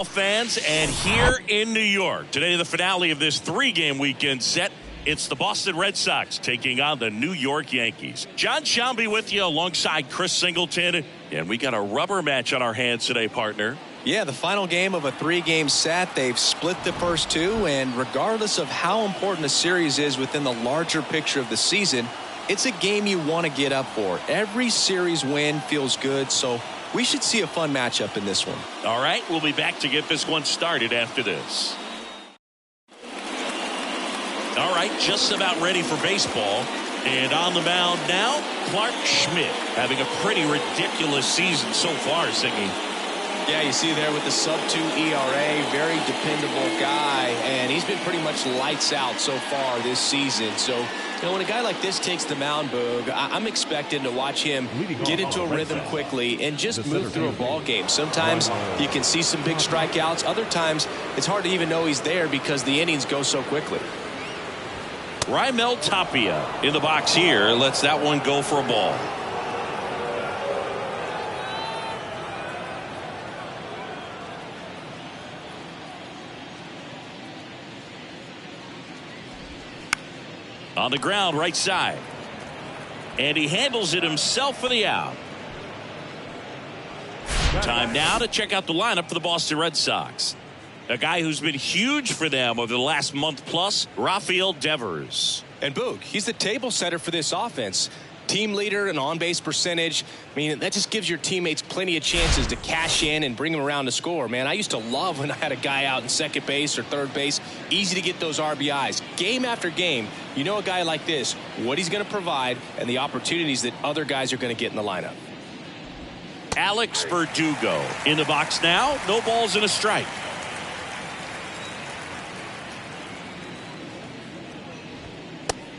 Fans, and here in New York today, the finale of this three-game weekend set. It's the Boston Red Sox taking on the New York Yankees. John Shambi with you alongside Chris Singleton, and we got a rubber match on our hands today, partner. Yeah, the final game of a three-game set. They've split the first two, and regardless of how important a series is within the larger picture of the season, it's a game you want to get up for. Every series win feels good, so we should see a fun matchup in this one. All right, we'll be back to get this one started after this. All right, just about ready for baseball. And on the mound now, Clark Schmidt, having a pretty ridiculous season so far, Singy. Yeah, you see there with the sub-2 ERA, very dependable guy, and he's been pretty much lights out so far this season. So, you know, when a guy like this takes the mound, Boog, I'm expecting to watch him get into a rhythm quickly and just move through a ball game. Sometimes you can see some big strikeouts. Other times it's hard to even know he's there because the innings go so quickly. Raimel Tapia in the box here. Lets that one go for a ball. On the ground, right side. And he handles it himself for the out. Time now to check out the lineup for the Boston Red Sox. A guy who's been huge for them over the last month plus, Rafael Devers. And Boog, he's the table setter for this offense. Team leader and on-base percentage. I mean, that just gives your teammates plenty of chances to cash in and bring them around to score. Man, I used to love when I had a guy out in second base or third base. Easy to get those RBIs. Game after game, you know a guy like this, what he's going to provide and the opportunities that other guys are going to get in the lineup. Alex Verdugo in the box now. No balls and a strike.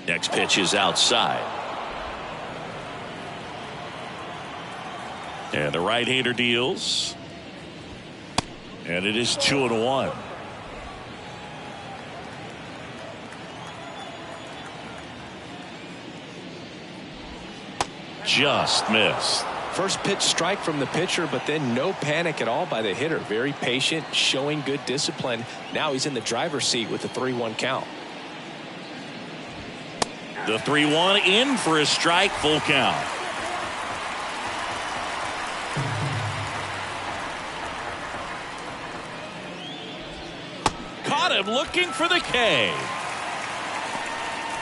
Next pitch is outside. And the right-hander deals. And it is 2-1. Just missed. First pitch strike from the pitcher, but then no panic at all by the hitter. Very patient, showing good discipline. Now he's in the driver's seat with the 3-1 count. The 3-1 in for a strike, full count. Caught him looking for the K.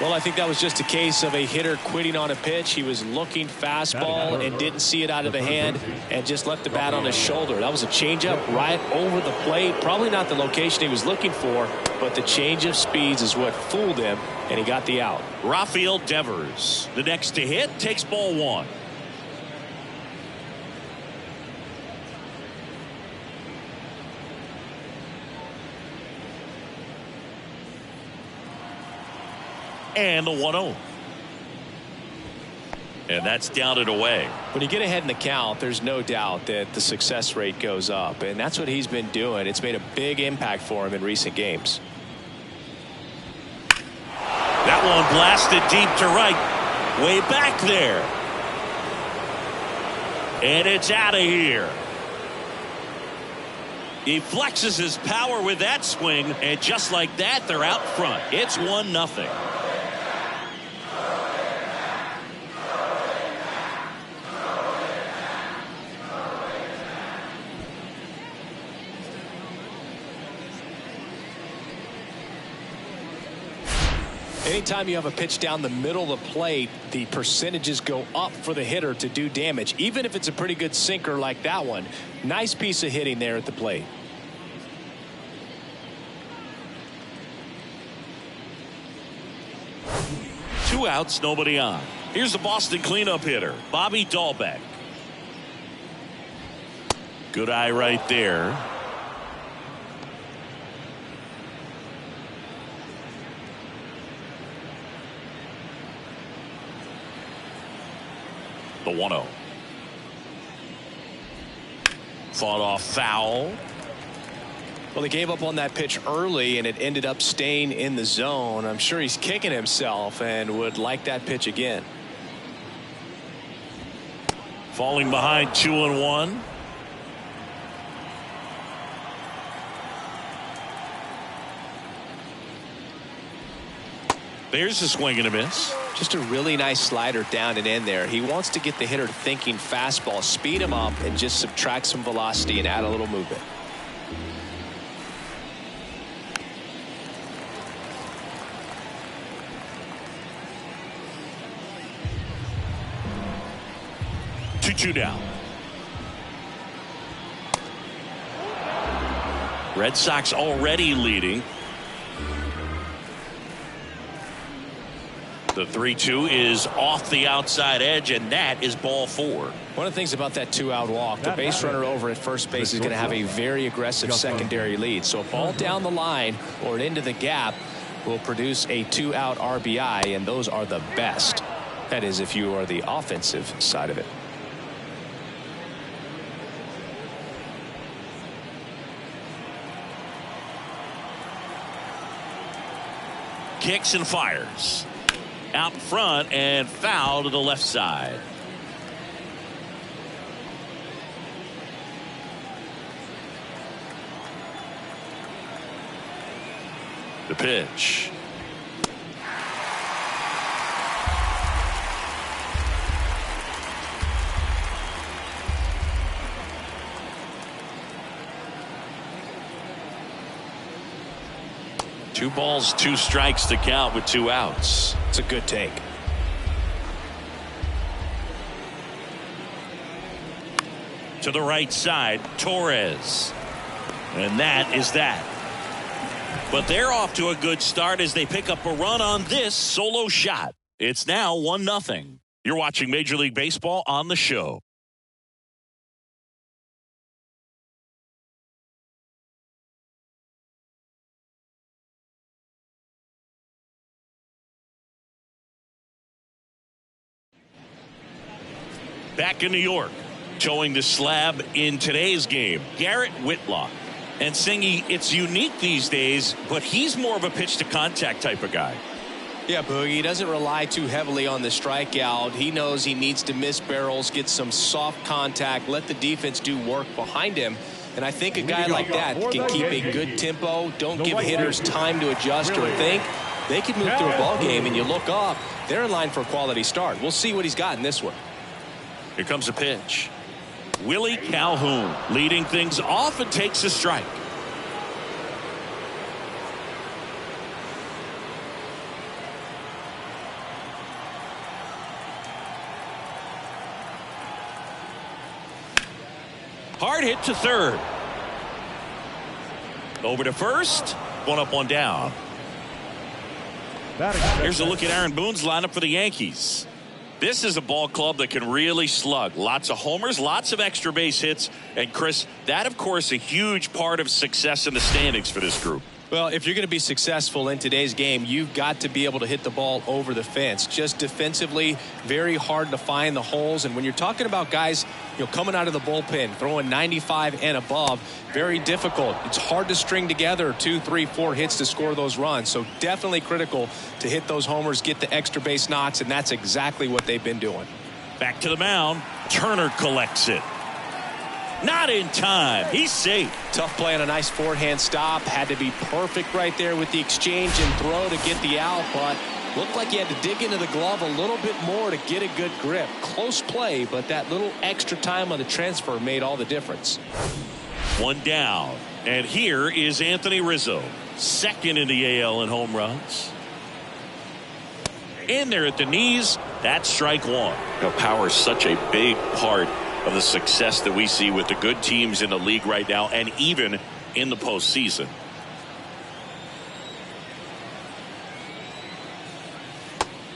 Well, I think that was just a case of a hitter quitting on a pitch. He was looking fastball and didn't see it out of the hand and just left the bat on his shoulder. That was a changeup right over the plate. Probably not the location he was looking for, but the change of speeds is what fooled him, and he got the out. Rafael Devers, the next to hit, takes ball one. And the 1-0. And that's down and away. When you get ahead in the count, there's no doubt that the success rate goes up, and that's what he's been doing. It's made a big impact for him in recent games. That one blasted deep to right, way back there. And it's out of here. He flexes his power with that swing, and just like that, they're out front. It's 1-0. Anytime you have a pitch down the middle of the plate, the percentages go up for the hitter to do damage, even if it's a pretty good sinker like that one. Nice piece of hitting there at the plate. Two outs, nobody on. Here's the Boston cleanup hitter, Bobby Dahlbeck. Good eye right there. The 1-0. Fought off foul. Well, he gave up on that pitch early, and it ended up staying in the zone. I'm sure he's kicking himself and would like that pitch again. Falling behind 2-1. There's a swing and a miss. Just a really nice slider down and in there. He wants to get the hitter thinking fastball, speed him up, and just subtract some velocity and add a little movement. Two down. Red Sox already leading. The 3-2 is off the outside edge, and that is ball 4. One of the things about that 2-out walk, the base runner over at first base is going to have a very aggressive secondary lead. So a ball down the line or into the gap will produce a 2-out RBI, and those are the best. That is, if you are the offensive side of it. Kicks and fires. Out front and foul to the left side. The pitch. Two balls, 2 strikes to count with 2 outs. It's a good take. To the right side, Torres. And that is that. But they're off to a good start as they pick up a run on this solo shot. It's now 1-0. You're watching Major League Baseball on the show. Back in New York, showing the slab in today's game, Garrett Whitlock. And Singy, it's unique these days, but he's more of a pitch to contact type of guy. Yeah, Boogie, he doesn't rely too heavily on the strikeout. He knows he needs to miss barrels, get some soft contact, let the defense do work behind him. And I think a guy like that can keep a good tempo, don't give hitters time to adjust or think. They can move through a ball game, and you look up, they're in line for a quality start. We'll see what he's got in this one. Here comes a pitch. Willie Calhoun leading things off and takes a strike. Hard hit to third. Over to first. 1 up, 1 down. Here's a look at Aaron Boone's lineup for the Yankees. This is a ball club that can really slug. Lots of homers, lots of extra base hits. And, Chris, that, of course, a huge part of success in the standings for this group. Well, if you're going to be successful in today's game, you've got to be able to hit the ball over the fence. Just defensively, very hard to find the holes. And when you're talking about guys, coming out of the bullpen, throwing 95 and above, very difficult. It's hard to string together 2, 3, 4 hits to score those runs. So definitely critical to hit those homers, get the extra base knocks, and that's exactly what they've been doing. Back to the mound. Turner collects it. Not in time. He's safe. Tough play on a nice forehand stop. Had to be perfect right there with the exchange and throw to get the out, but looked like he had to dig into the glove a little bit more to get a good grip. Close play, but that little extra time on the transfer made all the difference. 1 down. And here is Anthony Rizzo, second in the AL in home runs. In there at the knees, that's strike 1. Power is such a big part of the success that we see with the good teams in the league right now and even in the postseason.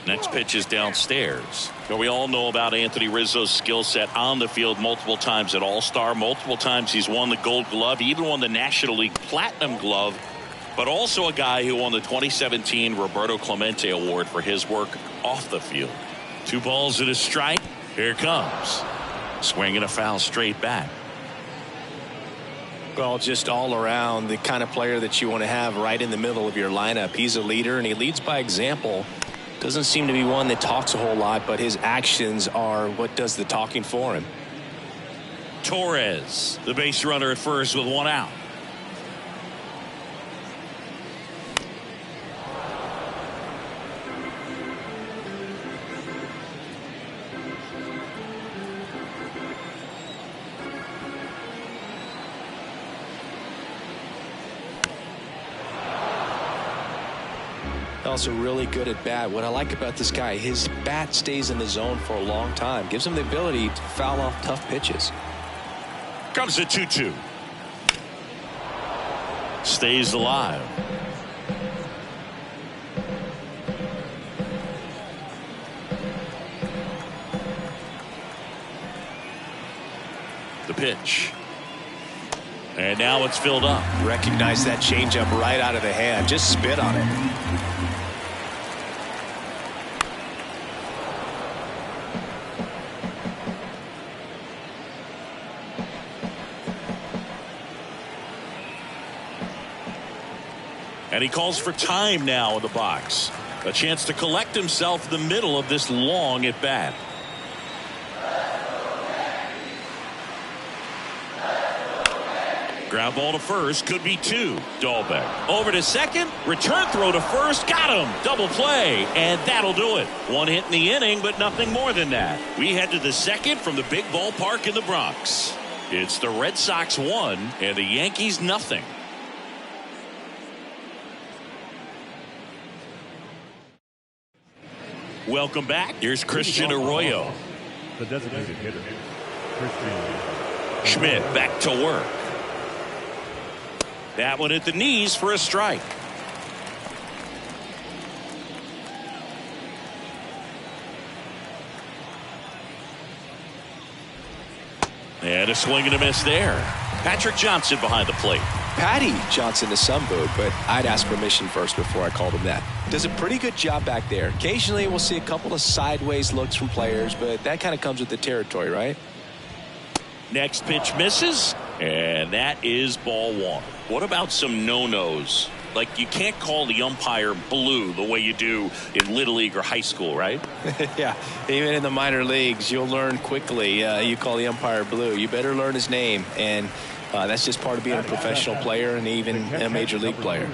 Next pitch is downstairs. We all know about Anthony Rizzo's skill set on the field multiple times at All-Star. Multiple times he's won the Gold Glove. He even won the National League Platinum Glove. But also a guy who won the 2017 Roberto Clemente Award for his work off the field. 2 balls and a strike. Here it comes. Swing and a foul straight back. Well, just all around the kind of player that you want to have right in the middle of your lineup. He's a leader, and he leads by example. Doesn't seem to be one that talks a whole lot, but his actions are what does the talking for him. Torres, the base runner at first with 1 out. Also really good at bat. What I like about this guy, his bat stays in the zone for a long time. Gives him the ability to foul off tough pitches. Comes the 2-2. Stays alive. The pitch. And now it's filled up. Recognize that changeup right out of the hand. Just spit on it. And he calls for time now in the box. A chance to collect himself in the middle of this long at bat. Ground ball to first, could be 2. Dahlbeck over to second, return throw to first, got him, double play, and that'll do it. 1 hit in the inning, but nothing more than that. We head to the second from the big ballpark in the Bronx. It's the Red Sox 1 and the Yankees nothing. Welcome back. Here's Christian Arroyo. The designated hitter, Christian. Schmidt back to work. That one at the knees for a strike. And a swing and a miss there. Patrick Johnson behind the plate. Patty Johnson to some vote, but I'd ask permission first before I called him that. Does a pretty good job back there. Occasionally we'll see a couple of sideways looks from players, but that kind of comes with the territory, right? Next pitch misses, and that is ball 1. What about some no-nos? Like, you can't call the umpire blue the way you do in Little League or high school, right? Yeah, even in the minor leagues, you'll learn quickly. You call the umpire blue. You better learn his name, and that's just part of being a professional player and even a major league player.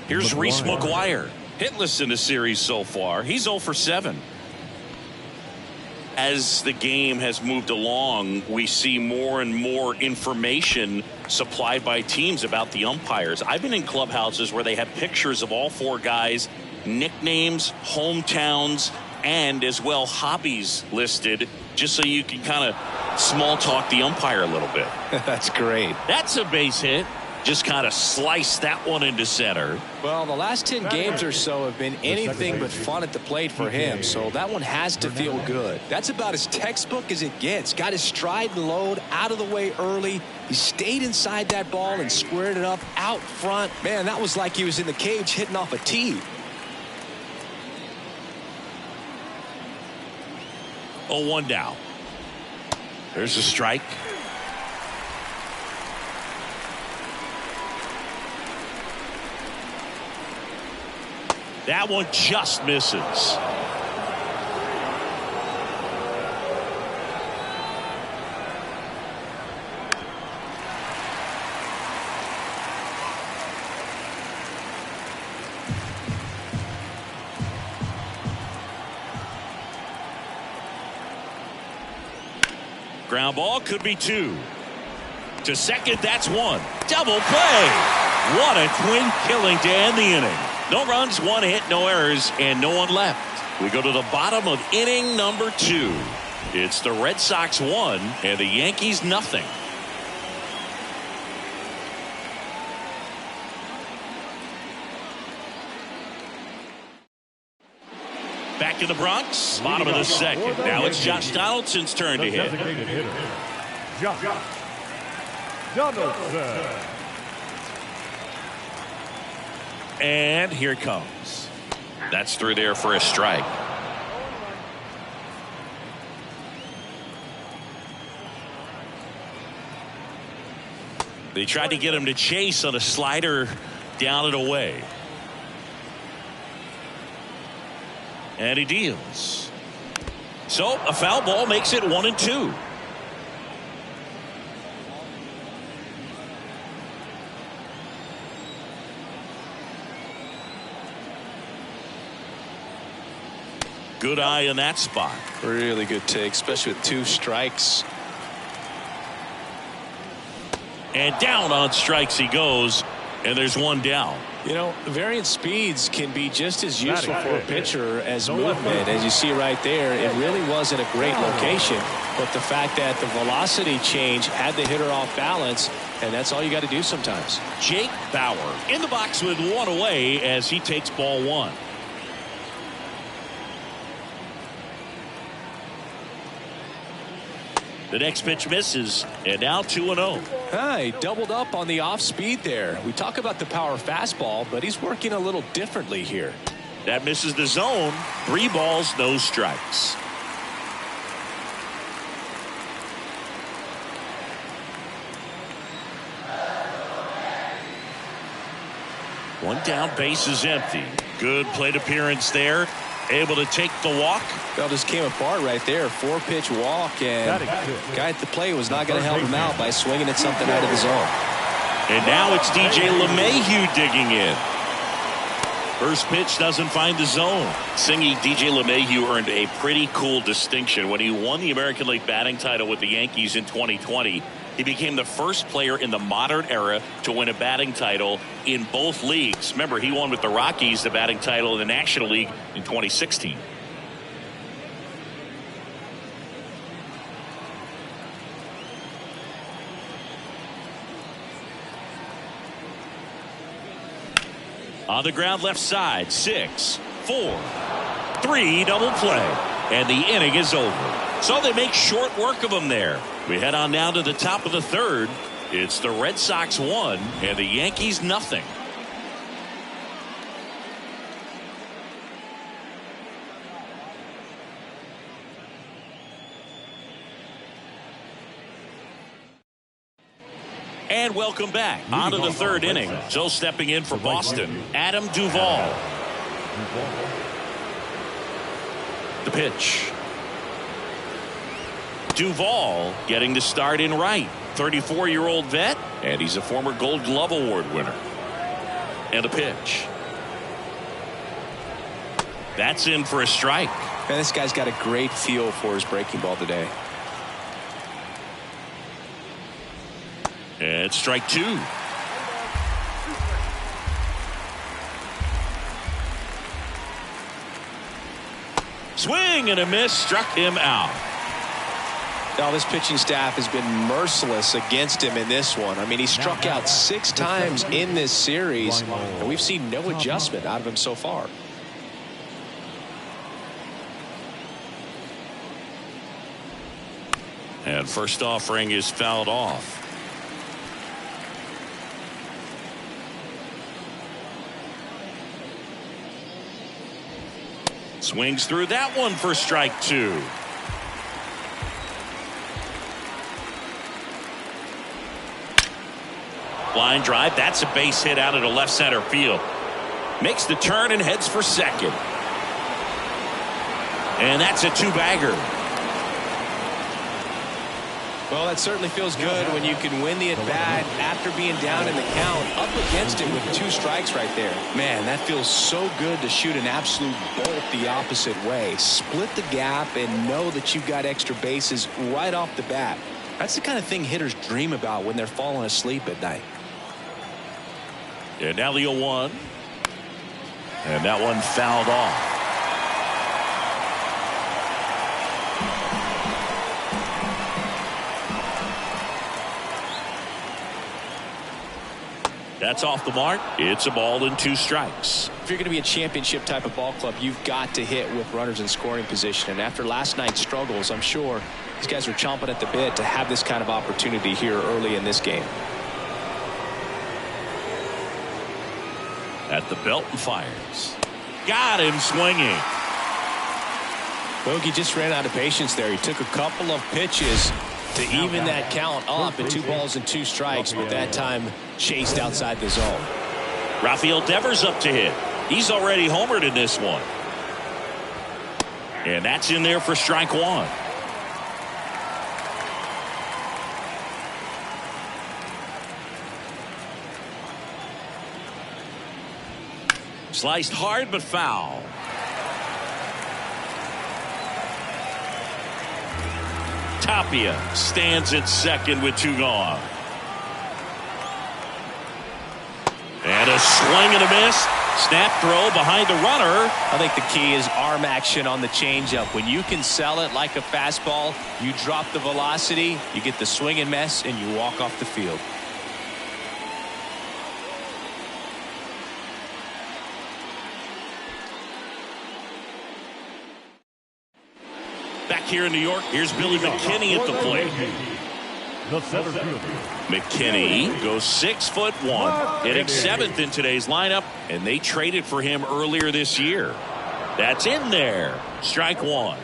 Here's Reese McGuire. Hitless in the series so far. He's 0 for 7. As the game has moved along, we see more and more information supplied by teams about the umpires. I've been in clubhouses where they have pictures of all 4 guys, nicknames, hometowns, and as well hobbies listed, just so you can kind of small talk the umpire a little bit. That's great. That's a base hit. Just kind of slice that one into center. Well, the last 10 games or so have been anything but fun at the plate for him, so that one has to feel good. That's about as textbook as it gets. Got his stride and load out of the way early. He stayed inside that ball and squared it up out front. Man, that was like he was in the cage hitting off a tee. 0-1 now. There's a strike. That one just misses. Ground ball, could be 2. To second, that's 1. Double play. What a twin killing to end the inning. No runs, 1 hit, no errors, and no one left. We go to the bottom of inning number 2. It's the Red Sox 1 and the Yankees nothing. Back in the Bronx, bottom of the second. Now it's Josh Donaldson's turn to hit. Josh Donaldson. And here it comes. That's through there for a strike. They tried to get him to chase on a slider down and away. And he deals. So a foul ball makes it 1-2. Good eye in that spot. Really good take, especially with 2 strikes. And down on strikes he goes. And there's one down. You know, variant speeds can be just as useful for a pitcher as movement. As you see right there, it really wasn't a great location, but the fact that the velocity change had the hitter off balance, and that's all you got to do sometimes. Jake Bauer in the box with one away as he takes ball one. The next pitch misses, and now 2-0. He doubled up on the off speed there. We talk about the power fastball, but he's working a little differently here. That misses the zone. 3 balls, no strikes. One down, base is empty. Good plate appearance there. Able to take the walk. Well, just came apart right there. 4-pitch walk, and guy at the plate was not going to help him out by swinging at something out of the zone. And now it's DJ LeMahieu digging in. First pitch doesn't find the zone. Singy, DJ LeMahieu earned a pretty cool distinction when he won the American League batting title with the Yankees in 2020. He became the first player in the modern era to win a batting title in both leagues. Remember, he won with the Rockies the batting title in the National League in 2016. On the ground left side, 6, 4, 3, double play. And the inning is over. So they make short work of him there. We head on down to the top of the third. It's the Red Sox 1 and the Yankees nothing. And welcome back on to the third inning. So stepping in for Boston, Adam Duvall. The pitch. Duvall getting the start in right. 34-year-old vet, and he's a former Gold Glove Award winner. And a pitch. That's in for a strike. Man, this guy's got a great feel for his breaking ball today. And strike 2. Swing and a miss, struck him out. Now, this pitching staff has been merciless against him in this one. I mean, he struck out 6 times in this series, and we've seen no adjustment out of him so far. And first offering is fouled off. Swings through that one for strike 2. Line drive. That's a base hit out of the left center field. Makes the turn and heads for second. And that's a 2-bagger. Well, that certainly feels good when you can win the at-bat after being down in the count, up against it with 2 strikes right there. Man, that feels so good to shoot an absolute bolt the opposite way. Split the gap and know that you've got extra bases right off the bat. That's the kind of thing hitters dream about when they're falling asleep at night. And now the 0-1. And that one fouled off. That's off the mark. It's a ball and 2 strikes. If you're going to be a championship type of ball club, you've got to hit with runners in scoring position. And after last night's struggles, I'm sure these guys are chomping at the bit to have this kind of opportunity here early in this game. At the belt and fires. Got him swinging. Bogey just ran out of patience there. He took a couple of pitches to even that count up at 2 balls and 2 strikes, but that time chased outside the zone. Rafael Devers up to hit. He's already homered in this one. And that's in there for strike 1. Sliced hard but foul. Tapia stands at second with 2 gone. And a swing and a miss. Snap throw behind the runner. I think the key is arm action on the changeup. When you can sell it like a fastball, you drop the velocity, you get the swing and miss, and you walk off the field. Back here in New York, here's Billy McKinney at the plate. The center fielder. McKinney goes 6'1", hitting 7th in today's lineup, and they traded for him earlier this year. That's in there. Strike one.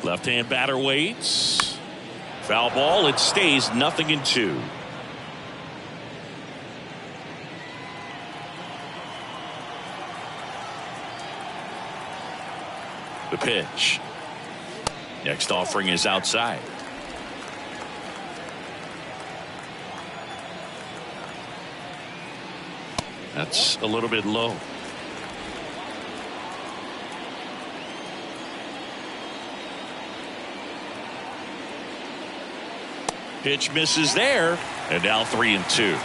Left-hand batter waits. Foul ball. It stays 0-2. The pitch. Next offering is outside. That's a little bit low. Pitch misses there, and now 3-2.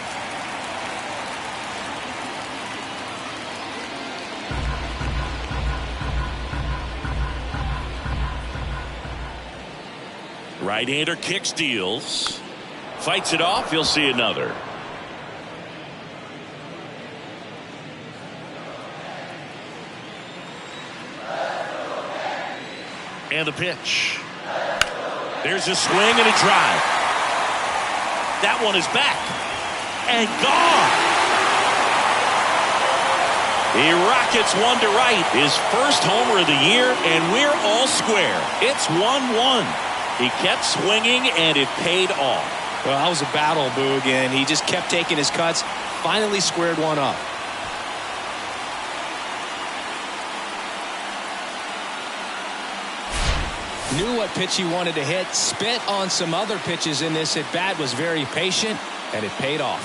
Right-hander kicks, deals, fights it off. You'll see another. And the pitch. There's a swing and a drive. That one is back and gone. He rockets one to right. His first homer of the year, and we're all square. It's 1-1. He kept swinging, and it paid off. Well, that was a battle, Boog, and he just kept taking his cuts. Finally squared one up. Knew what pitch he wanted to hit. Spit on some other pitches in this at bat. Was very patient, and it paid off.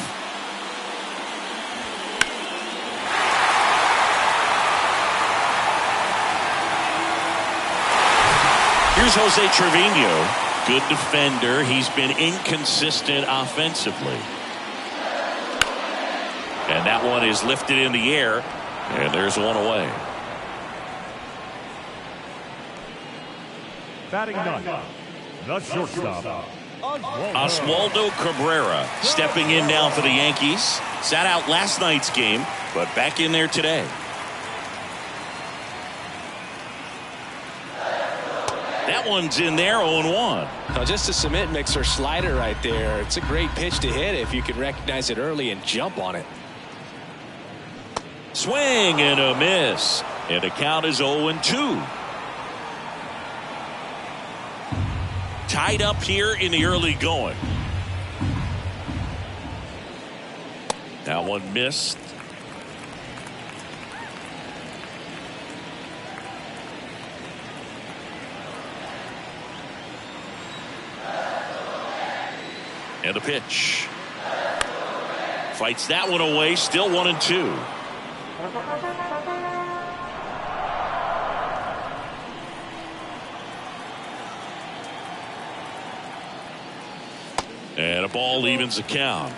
Here's Jose Trevino. Good defender. He's been inconsistent offensively. And that one is lifted in the air, and there's one away. Batting ninth, the shortstop, Oswaldo Cabrera stepping in now for the Yankees. Sat out last night's game, but back in there today. That one's in there, 0-1. Now just a cement mixer slider right there. It's a great pitch to hit if you can recognize it early and jump on it. Swing and a miss. And the count is 0-2. Tied up here in the early going. That one missed. And the pitch. Fights that one away. Still 1-2. And a ball evens the count.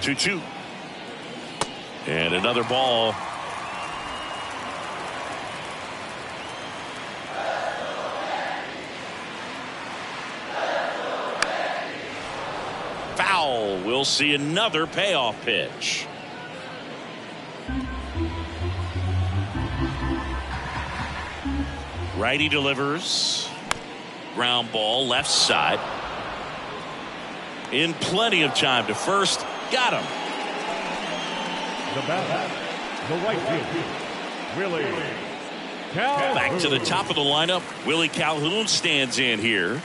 Two. And another ball. Foul. We'll see another payoff pitch. Righty delivers. Ground ball left side. In plenty of time to first. Got him. the batter, the right fielder, Willie Calhoun. Back to the top of the lineup. Willie Calhoun stands in here.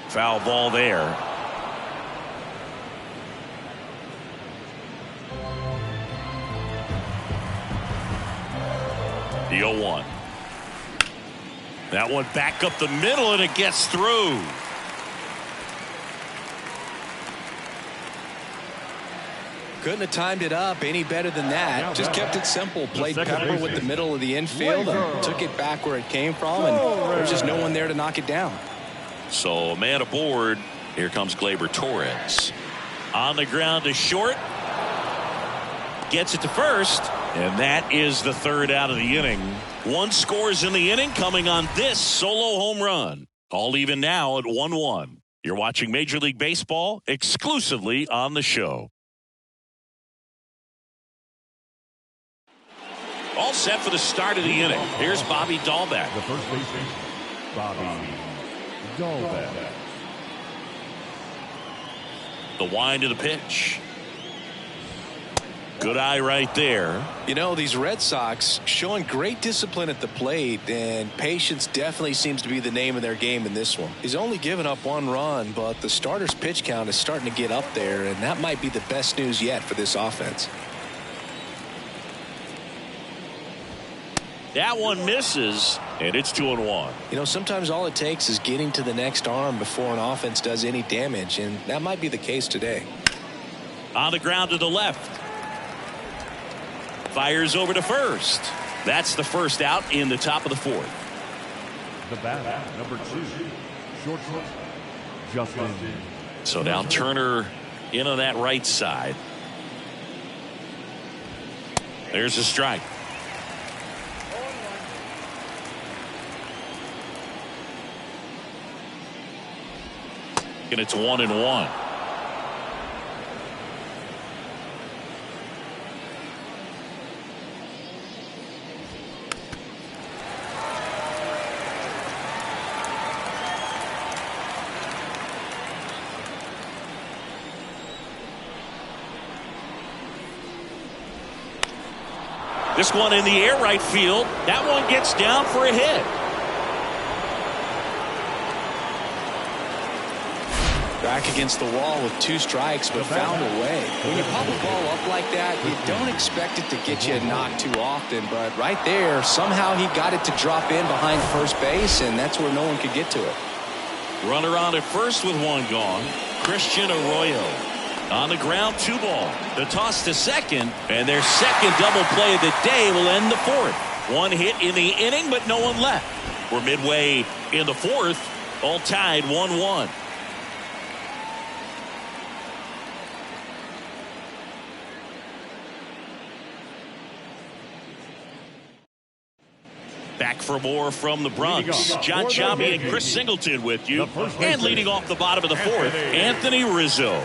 Foul ball there. The 0-1. That one back up the middle, and it gets through. Couldn't have timed it up any better than that. Just kept it simple. Played pepper with the middle of the infield and took it back where it came from, and there's just no one there to knock it down. So a man aboard. Here comes Gleyber Torres. On the ground to short. Gets it to first. And that is the third out of the inning. One scores in the inning coming on this solo home run. All even now at 1-1. You're watching Major League Baseball exclusively on the show. All set for the start of the inning. Here's Bobby Dahlbeck. The first baseman, Bobby Dahlbeck. The wind of the pitch. Good eye right there. You know, these Red Sox showing great discipline at the plate, and patience definitely seems to be the name of their game in this one. He's only given up one run, but the starter's pitch count is starting to get up there, and that might be the best news yet for this offense. That one misses, and it's 2-1. You know, sometimes all it takes is getting to the next arm before an offense does any damage, and that might be the case today. On the ground to the left. Fires over to first. That's the first out in the top of the fourth. The bat, number 2, shortstop, Justin. So now Turner in on that right side. There's a strike. And it's 1-1. This one in the air right field. That one gets down for a hit. Back against the wall with 2 strikes, but found a way. When you pop a ball up like that, you don't expect it to get you a knock too often, but right there, somehow he got it to drop in behind first base, and that's where no one could get to it. Runner on at first with one gone. Christian Arroyo. On the ground, 2 ball. The toss to second, and their second double play of the day will end the fourth. One hit in the inning, but no one left. We're midway in the fourth, all tied 1-1. Back for more from the Bronx. John Chambi and Chris Singleton with you. And leading off the bottom of the fourth, Anthony Rizzo.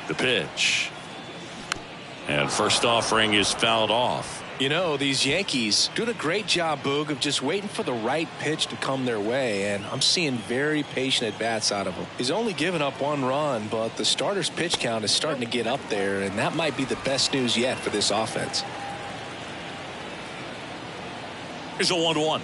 The pitch. And first offering is fouled off. You know, these Yankees doing a great job, Boog, of just waiting for the right pitch to come their way, and I'm seeing very patient at-bats out of him. He's only given up 1 run, but the starter's pitch count is starting to get up there, and that might be the best news yet for this offense. Here's a 1-1.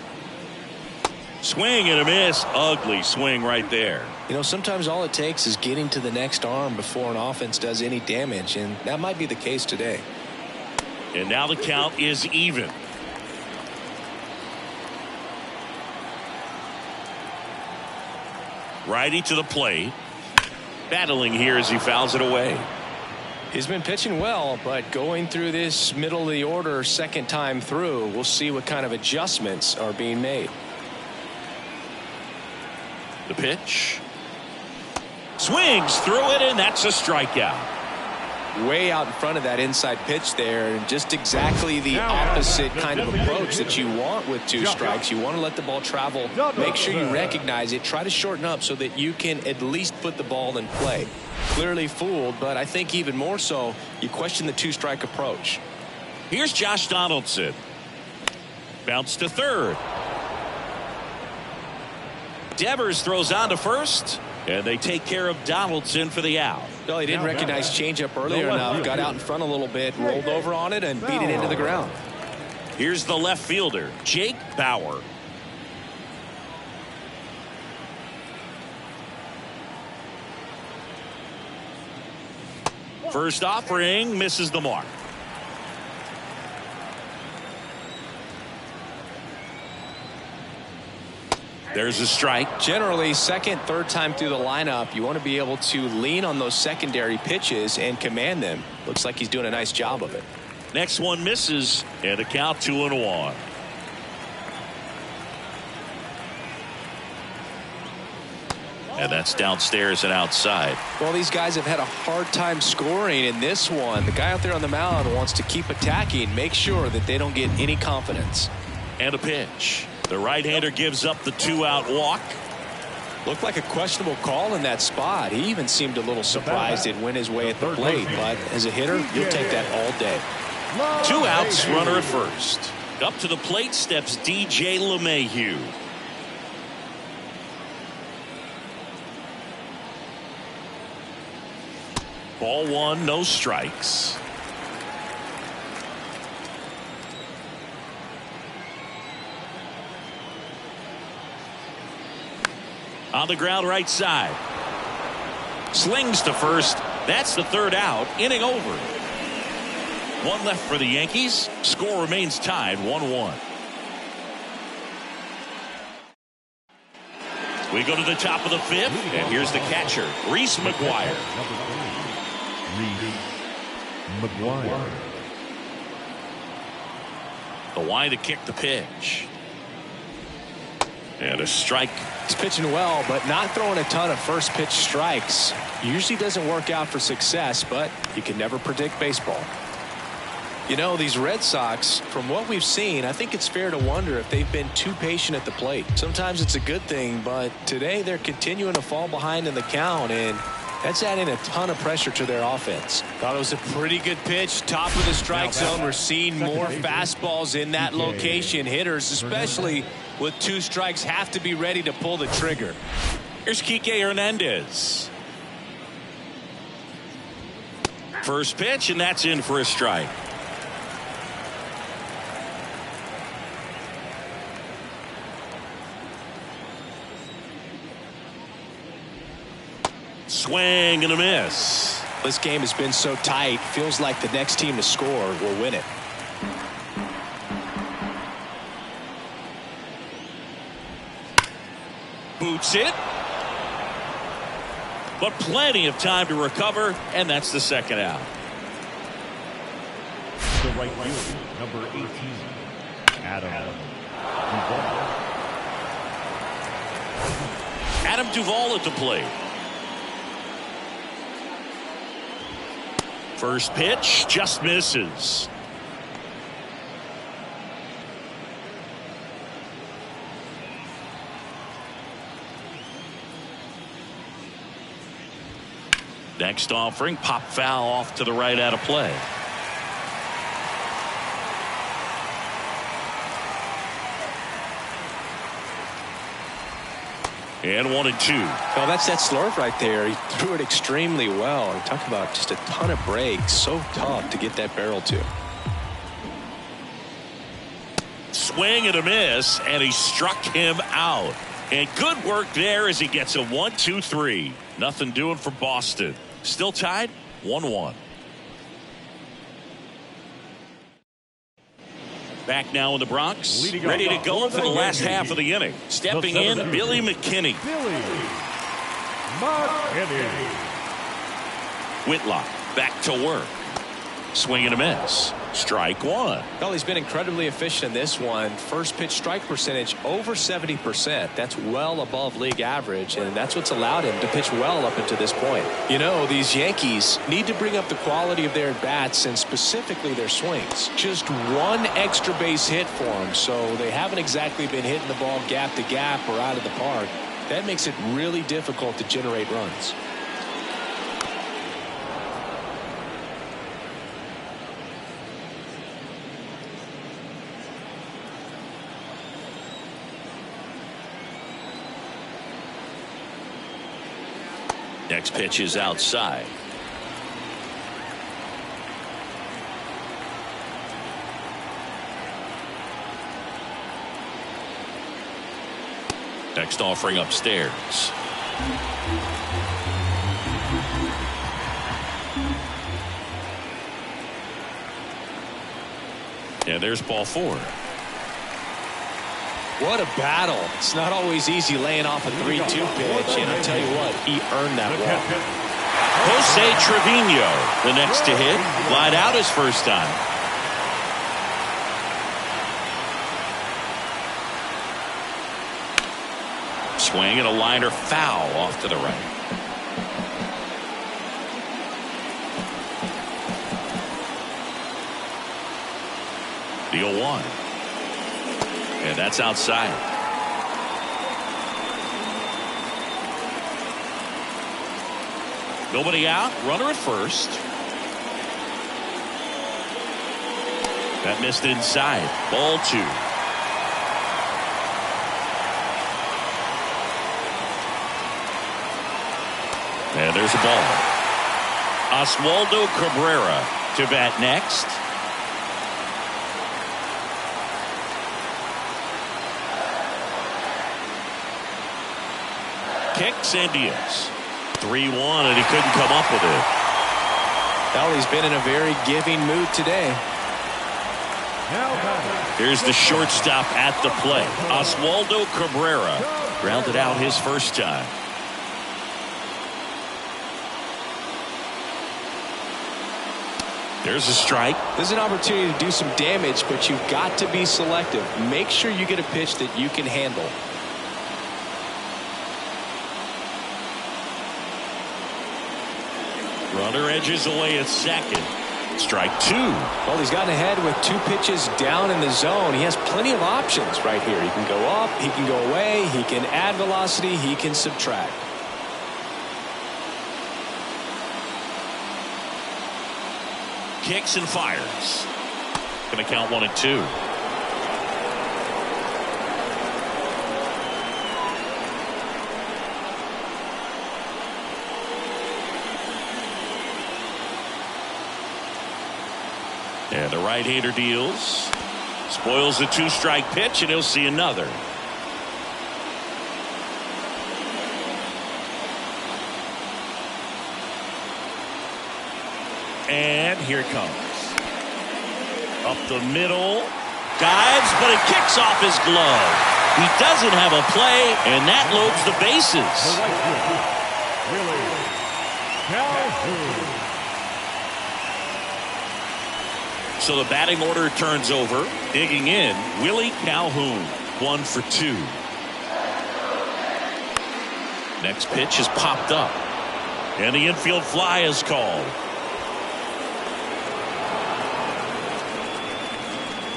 Swing and a miss. Ugly swing right there. You know, sometimes all it takes is getting to the next arm before an offense does any damage, and that might be the case today. And now the count is even. Righty to the plate. Battling here as he fouls it away. He's been pitching well, but going through this middle of the order second time through, we'll see what kind of adjustments are being made. The pitch. Swings through it, and that's a strikeout. Way out in front of that inside pitch there, and just exactly the opposite kind of approach that you want with 2 strikes. You want to let the ball travel, make sure you recognize it, try to shorten up so that you can at least put the ball in play. Clearly fooled, but I think even more so, you question the 2-strike approach. Here's Josh Donaldson. Bounce to third. Devers throws on to first, and they take care of Donaldson for the out. Well, he didn't recognize changeup earlier enough, got out in front a little bit, rolled over on it, and beat it into the ground. Here's the left fielder, Jake Bauer. First offering misses the mark. There's a strike. Generally, second, third time through the lineup, you want to be able to lean on those secondary pitches and command them. Looks like he's doing a nice job of it. Next one misses, and a count 2-1. And that's downstairs and outside. Well, these guys have had a hard time scoring in this one. The guy out there on the mound wants to keep attacking, make sure that they don't get any confidence. And a pitch. The right-hander gives up the 2-out walk. Looked like a questionable call in that spot. He even seemed a little surprised it went his way at the plate. But as a hitter, you'll take that all day. 2 outs, runner at first. Up to the plate steps DJ LeMahieu. Ball 1, no strikes. On the ground right side. Slings to first. That's the 3rd out. Inning over. 1 left for the Yankees. Score remains tied 1-1. We go to the top of the 5th, and here's the catcher, Reese McGuire. McGuire. The line to kick the pitch. And a strike. He's pitching well, but not throwing a ton of first pitch strikes. Usually doesn't work out for success, but you can never predict baseball. You know, these Red Sox, from what we've seen, I think it's fair to wonder if they've been too patient at the plate. Sometimes it's a good thing, but today they're continuing to fall behind in the count, and that's adding a ton of pressure to their offense. Thought it was a pretty good pitch. Top of the strike zone. We're seeing more fastballs in that location. Hitters, especially with 2 strikes, have to be ready to pull the trigger. Here's Kike Hernandez. First pitch, and that's in for a strike. Swing and a miss. This game has been so tight. Feels like the next team to score will win it. Boots it. But plenty of time to recover, and that's the 2nd out. The right fielder, number 18, Adam Duvall. Adam Duvall at the plate. First pitch just misses. Next offering, pop foul off to the right out of play. And 1-2. Well, that's that slurve right there. He threw it extremely well. And talk about just a ton of breaks. So tough to get that barrel to. Swing and a miss, and he struck him out. And good work there as he gets a 1-2-3. Nothing doing for Boston. Still tied 1-1. Back now in the Bronx, ready to go for the last half of the inning. Stepping in, Billy McKinney. Whitlock back to work. Swing and a miss. Strike 1. Well, he's been incredibly efficient in this one. First pitch strike percentage over 70%. That's well above league average, and that's what's allowed him to pitch well up until this point. You know, these Yankees need to bring up the quality of their bats and specifically their swings. Just 1 extra base hit for them, so they haven't exactly been hitting the ball gap to gap or out of the park. That makes it really difficult to generate runs. Next pitch is outside. Next offering upstairs. And there's ball 4. What a battle. It's not always easy laying off a 3-2 pitch, and I tell you what, he earned that walk. Jose Trevino, the next to hit, lied out his first time. Swing and a liner foul off to the right. The 0-1. And that's outside. Nobody out. Runner at first. That missed inside. Ball 2. And there's a ball. Oswaldo Cabrera to bat next. Kicks and deals. 3-1, and he couldn't come up with it. Well, he's been in a very giving mood today. Here's the shortstop at the plate. Oswaldo Cabrera grounded out his first time. There's a strike. There's an opportunity to do some damage, but you've got to be selective. Make sure you get a pitch that you can handle. Runner edges away at second. Strike 2. Well, he's gotten ahead with 2 pitches down in the zone. He has plenty of options right here. He can go up, he can go away, he can add velocity, he can subtract. Kicks and fires. Going to count 1-2. And the right-hander deals. Spoils the 2-strike pitch, and he'll see another. And here it comes. Up the middle. Dives, but it kicks off his glove. He doesn't have a play, and that loads the bases. So the batting order turns over. Digging in, Willie Calhoun. 1 for 2. Next pitch is popped up. And the infield fly is called.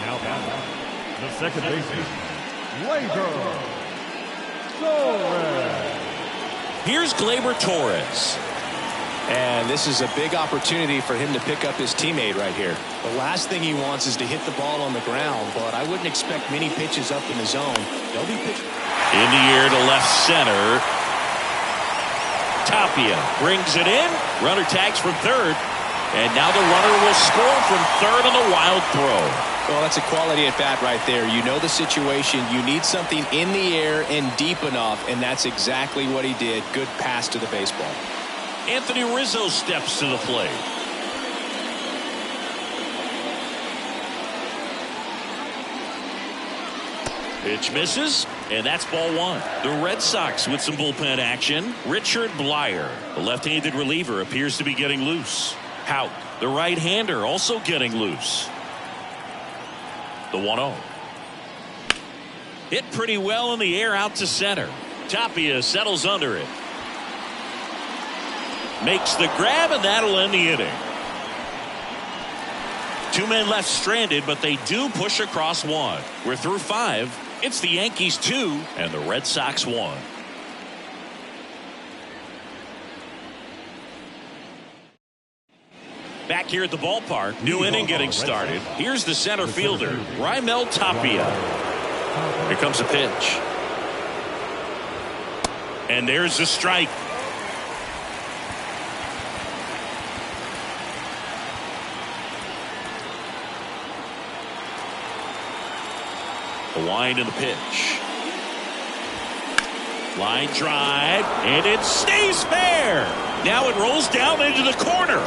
Now the second baseman, Torres. Here's Gleyber Torres. And this is a big opportunity for him to pick up his teammate right here. The last thing he wants is to hit the ball on the ground, but I wouldn't expect many pitches up in the zone. They'll be pitched in the air to left center. Tapia brings it in. Runner tags from third. And now the runner will score from third on the wild throw. Well, that's a quality at bat right there. You know the situation. You need something in the air and deep enough, and that's exactly what he did. Good pass to the baseball. Anthony Rizzo steps to the plate. Pitch misses, and that's ball 1. The Red Sox with some bullpen action. Richard Blyer, the left-handed reliever, appears to be getting loose. Houck, the right-hander, also getting loose. The 1-0. Hit pretty well in the air out to center. Tapia settles under it. Makes the grab, and that'll end the inning. 2 men left stranded, but they do push across 1. We're through 5. It's the Yankees 2 and the Red Sox 1. Back here at the ballpark, new inning getting started. Here's the center fielder, Raimel Tapia. Here comes a pitch. And there's the strike. The wind and the pitch. Line drive, and it stays fair. Now it rolls down into the corner.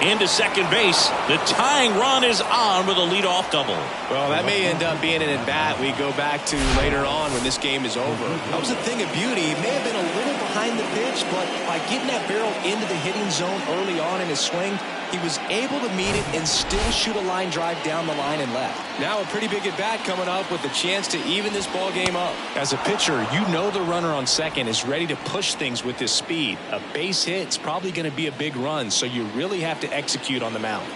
into second base. The tying run is on with a leadoff double. Well, that may end up being an at-bat we go back to later on when this game is over. That was a thing of beauty. He may have been a little behind the pitch, but by getting that barrel into the hitting zone early on in his swing, he was able to meet it and still shoot a line drive down the line and left. Now a pretty big at-bat coming up with a chance to even this ball game up. As a pitcher, you know the runner on second is ready to push things with his speed. A base hit's probably going to be a big run, so you really have to execute on the mound.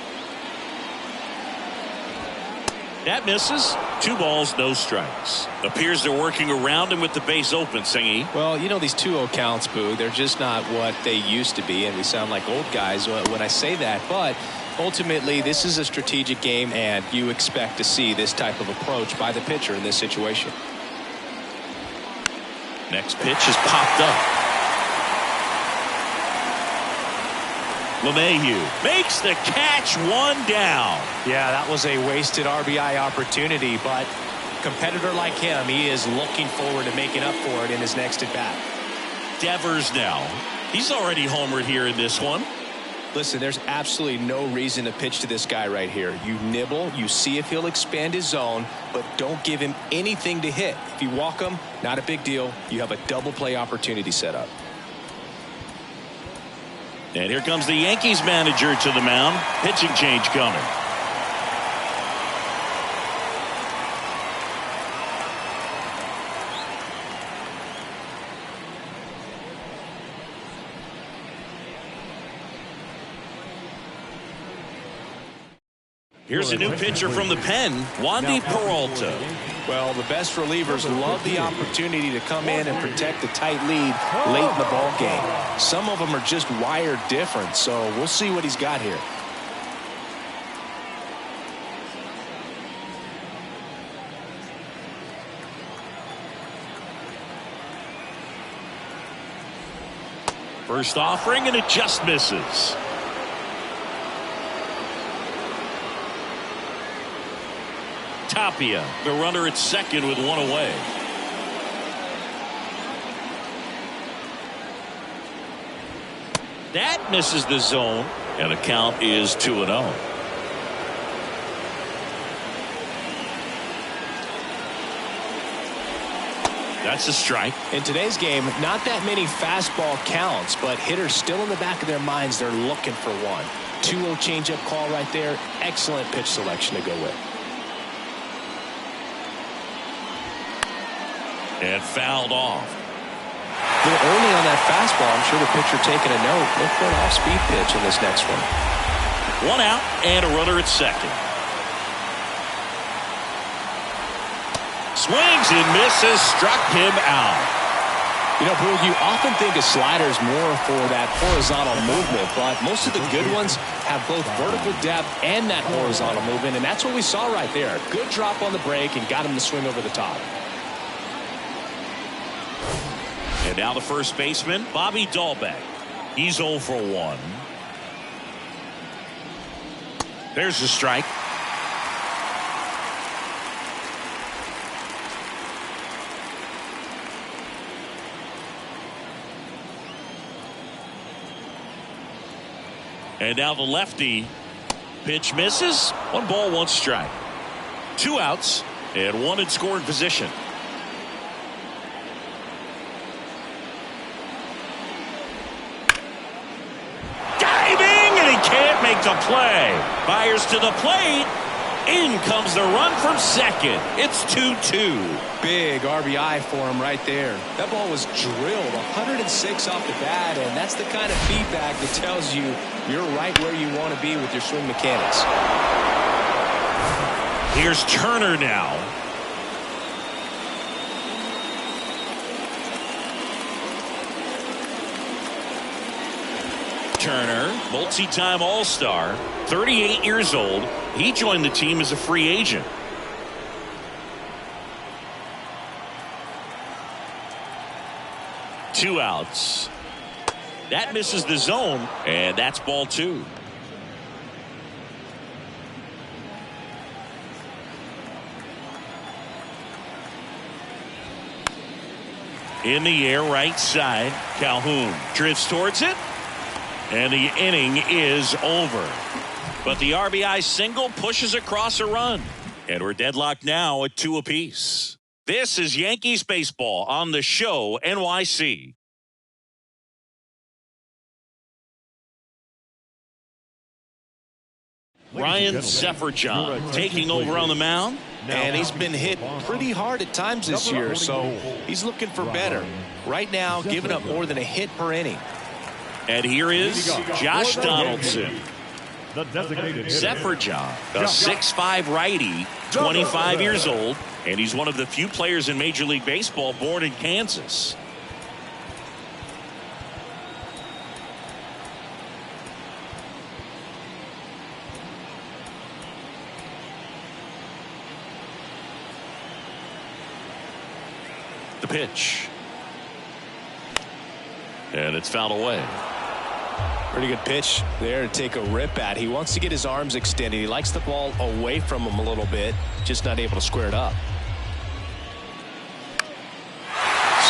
That misses. 2 balls, no strikes. Appears they're working around him with the base open, Singy. Well, you know, these 2-0 counts, Boo, they're just not what they used to be, and we sound like old guys when I say that. But ultimately, this is a strategic game, and you expect to see this type of approach by the pitcher in this situation. Next pitch is popped up. LeMahieu makes the catch, 1 down. Yeah, that was a wasted RBI opportunity, but a competitor like him, he is looking forward to making up for it in his next at-bat. Devers now. He's already homered here in this one. Listen, there's absolutely no reason to pitch to this guy right here. You nibble, you see if he'll expand his zone, but don't give him anything to hit. If you walk him, not a big deal. You have a double play opportunity set up. And here comes the Yankees manager to the mound. Pitching change coming. Here's a new pitcher from the pen, Wandy Peralta. Well, the best relievers love the opportunity to come in and protect a tight lead late in the ball game. Some of them are just wired different, so we'll see what he's got here. First offering, and it just misses. Tapia, the runner at second with 1 away. That misses the zone, and the count is 2-0. That's a strike. In today's game, not that many fastball counts, but hitters still in the back of their minds, they're looking for one. 2-0 changeup call right there. Excellent pitch selection to go with. And fouled off. A little early on that fastball. I'm sure the pitcher taking a note. Look for an off-speed pitch in this next one. 1 out and a runner at second. Swings and misses, struck him out. You know, Boo, you often think a slider is more for that horizontal movement, but most of the good ones have both vertical depth and that horizontal movement, and that's what we saw right there. Good drop on the break and got him to swing over the top. And now the first baseman, Bobby Dahlbeck. He's 0 for 1. There's the strike. And now the lefty. Pitch misses. 1 ball, 1 strike. 2 outs and 1 in scoring position. Make the play. Fires to the plate. In comes the run from second. It's 2-2. Big RBI for him right there. That ball was drilled 106 off the bat, and that's the kind of feedback that tells you you're right where you want to be with your swing mechanics. Here's Turner now. Turner, multi-time All-Star, 38 years old. He joined the team as a free agent. Two outs. That misses the zone, and that's ball 2. In the air, right side. Calhoun drifts towards it. And the inning is over. But the RBI single pushes across a run. And we're deadlocked now at 2 apiece. This is Yankees baseball on the show NYC. Ryan Sefferjon taking over on the mound. And he's been hit pretty hard at times this year, so he's looking for better. Right now, giving up more than a hit per inning. And here is Josh Donaldson. Sefferjon, a 6'5" righty, 25 years old, and he's one of the few players in Major League Baseball born in Kansas. The pitch. And it's fouled away. Pretty good pitch there to take a rip at. He wants to get his arms extended. He likes the ball away from him a little bit, just not able to square it up.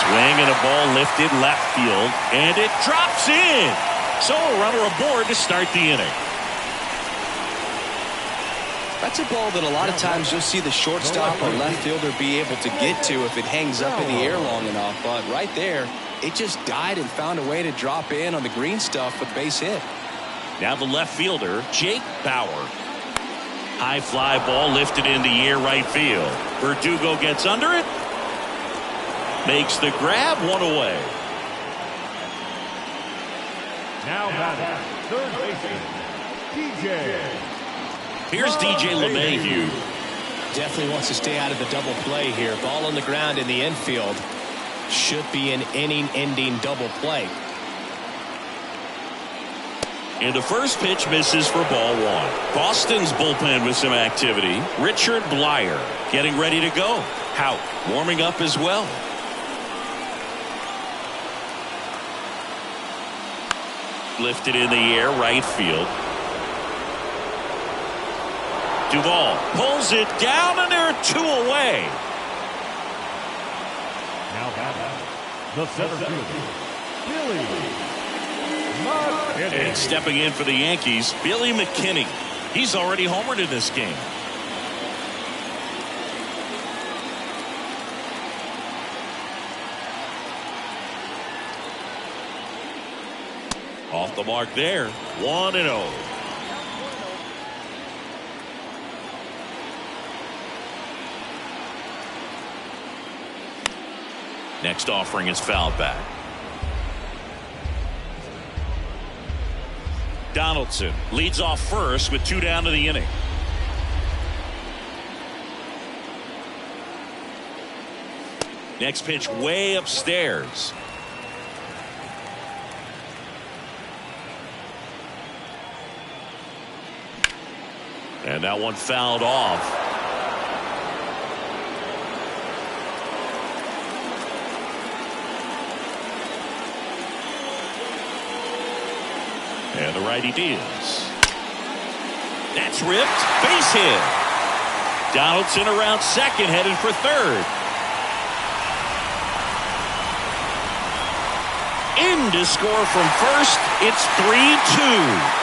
Swing and a ball lifted left field, and it drops in. So a runner aboard to start the inning. That's a ball that a lot of times you'll see the shortstop or left fielder be able to get to if it hangs up in the air long enough. But right there, it just died and found a way to drop in on the green stuff with base hit. Now the left fielder, Jake Bauer. High fly ball lifted in the air right field. Verdugo gets under it. Makes the grab, one away. Now batting, third baseman, DJ. Here's DJ LeMahieu. Definitely wants to stay out of the double play here. Ball on the ground in the infield. Should be an inning-ending double play. And the first pitch misses for ball one. Boston's bullpen with some activity. Richard Blyer getting ready to go. Houck warming up as well. Lifted in the air right field. Duvall pulls it down, and there are 2 away. Now batting, the center fielder, Billy McKinney. And stepping in for the Yankees, Billy McKinney. He's already homered in this game. Off the mark there, 1-0. Next offering is fouled back. Donaldson leads off first with 2 down to the inning. Next pitch way upstairs. And that one fouled off. And the righty deals. That's ripped. Base hit. Donaldson around second, headed for third. In to score from first. It's 3-2.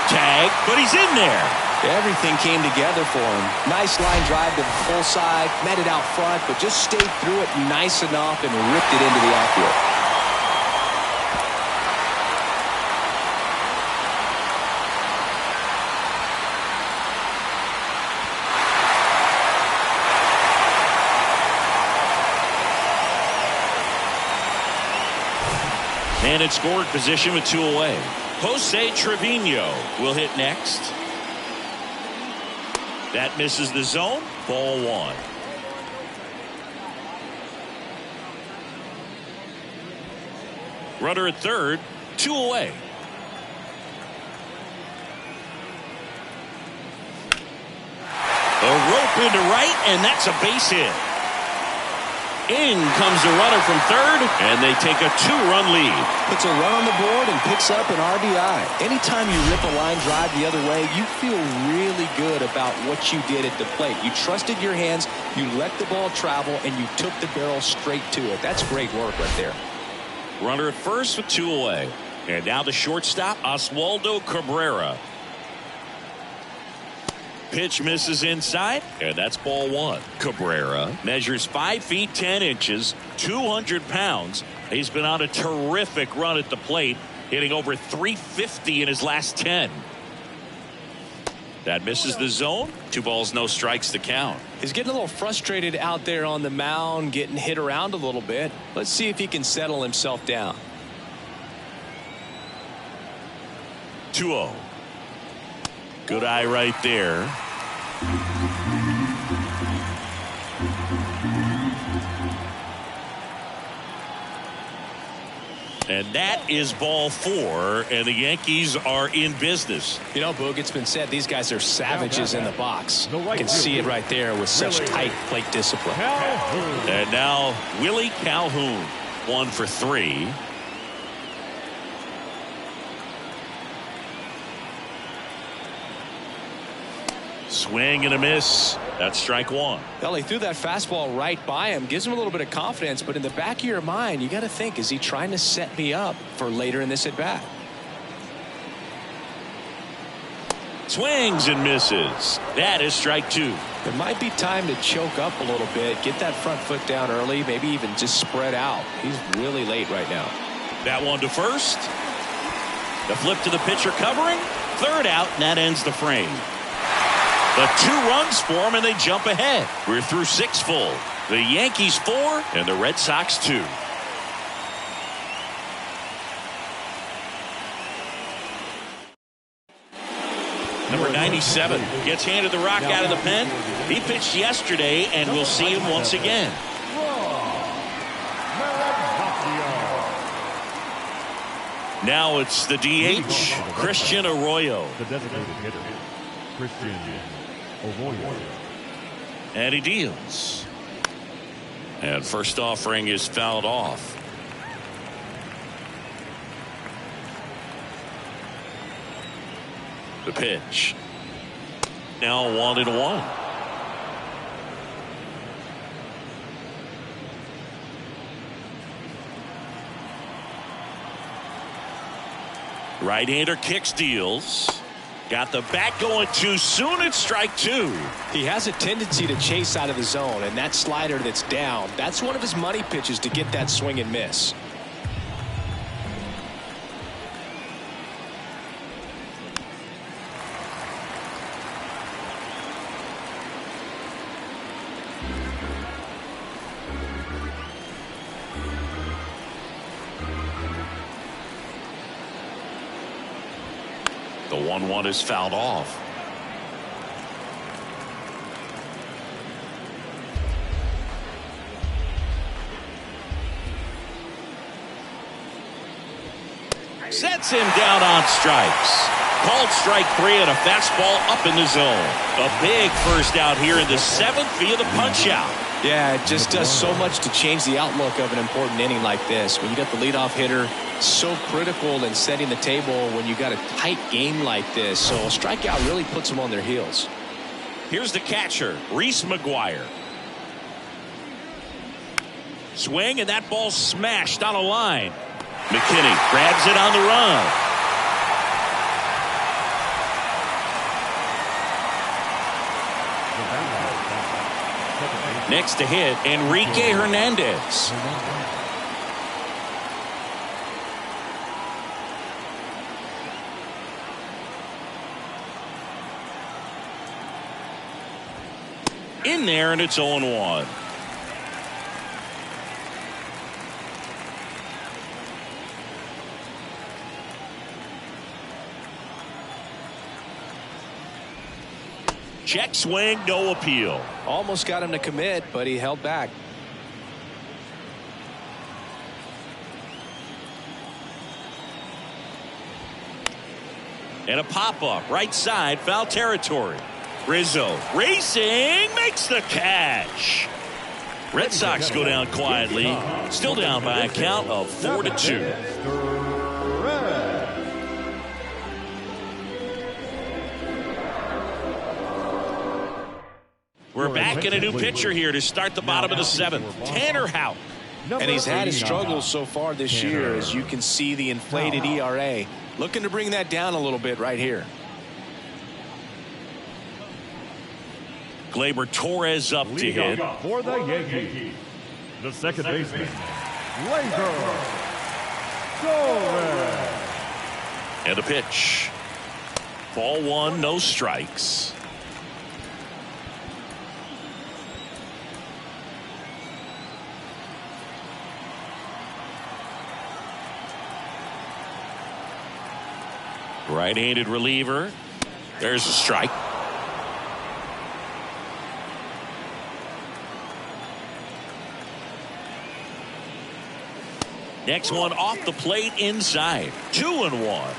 Tag, but he's in there. Everything came together for him. Nice line drive to the full side. Met it out front, but just stayed through it nice enough and ripped it into the outfield. And in scored position with 2 away. Jose Trevino will hit next. That misses the zone. Ball 1. Runner at third. 2 away. A rope into right, and that's a base hit. In comes the runner from third, and they take a 2-run lead. Puts a run on the board and picks up an RBI. Anytime you rip a line drive the other way, you feel really good about what you did at the plate. You trusted your hands, you let the ball travel, and you took the barrel straight to it. That's great work right there. Runner at first with 2 away. And now the shortstop, Oswaldo Cabrera. Pitch misses inside, and that's ball one. Cabrera measures 5 feet 10 inches, 200 pounds. He's been on a terrific run at the plate, hitting over 350 in his last 10. That misses the zone. 2 balls, no strikes to count. He's getting a little frustrated out there on the mound, getting hit around a little bit. Let's see if he can settle himself down. 2-0. Good eye right there. And that is ball 4, and the Yankees are in business. You know, Boog, it's been said these guys are savages in the box. You can see it right there with such tight plate discipline. And now Willie Calhoun, 1 for 3. Swing and a miss. That's strike 1. Well, he threw that fastball right by him. Gives him a little bit of confidence, but in the back of your mind, you got to think, is he trying to set me up for later in this at bat? Swings and misses. That is strike 2. There might be time to choke up a little bit, get that front foot down early, maybe even just spread out. He's really late right now. That one to first. The flip to the pitcher covering. Third out, and that ends the frame. The 2 runs for them, and they jump ahead. We're through 6 full. The Yankees 4 and the Red Sox 2. Number 97 gets handed the rock out of the pen. He pitched yesterday, and we'll see him once again. Now it's the DH, Christian Arroyo. The designated hitter, Christian Arroyo. And he deals. And first offering is fouled off. The pitch. Now 1-1. Right-hander kicks, deals. Got the bat going too soon. It's strike 2. He has a tendency to chase out of the zone, and that slider that's down, that's one of his money pitches to get that swing and miss. The 1-1 is fouled off. Sets him down on strikes. Called strike 3 and a fastball up in the zone. A big first out here in the 7th via the punch out. Yeah, it just does so much to change the outlook of an important inning like this. When you got the leadoff hitter, so critical in setting the table when you got a tight game like this. So a strikeout really puts them on their heels. Here's the catcher, Reese McGuire. Swing, and that ball smashed on a line. McKinney grabs it on the run. Next to hit, Enrique Hernandez. In there, and it's 0-1. Check swing, no appeal. Almost got him to commit, but he held back. And a pop-up, right side, foul territory. Rizzo racing, makes the catch. Red Sox go down quietly, still down by a count of 4-2. We're back in a new pitcher here to start the bottom of the 7th. Tanner Houck. And he's had his struggles so far this year, as you can see the inflated ERA. Looking to bring that down a little bit right here. Gleyber Torres up to hit. For the Yankees, the second baseman, Gleyber Torres. And a pitch. Ball one, no strikes. Right-handed reliever. There's a strike. Next one off the plate inside. 2-1.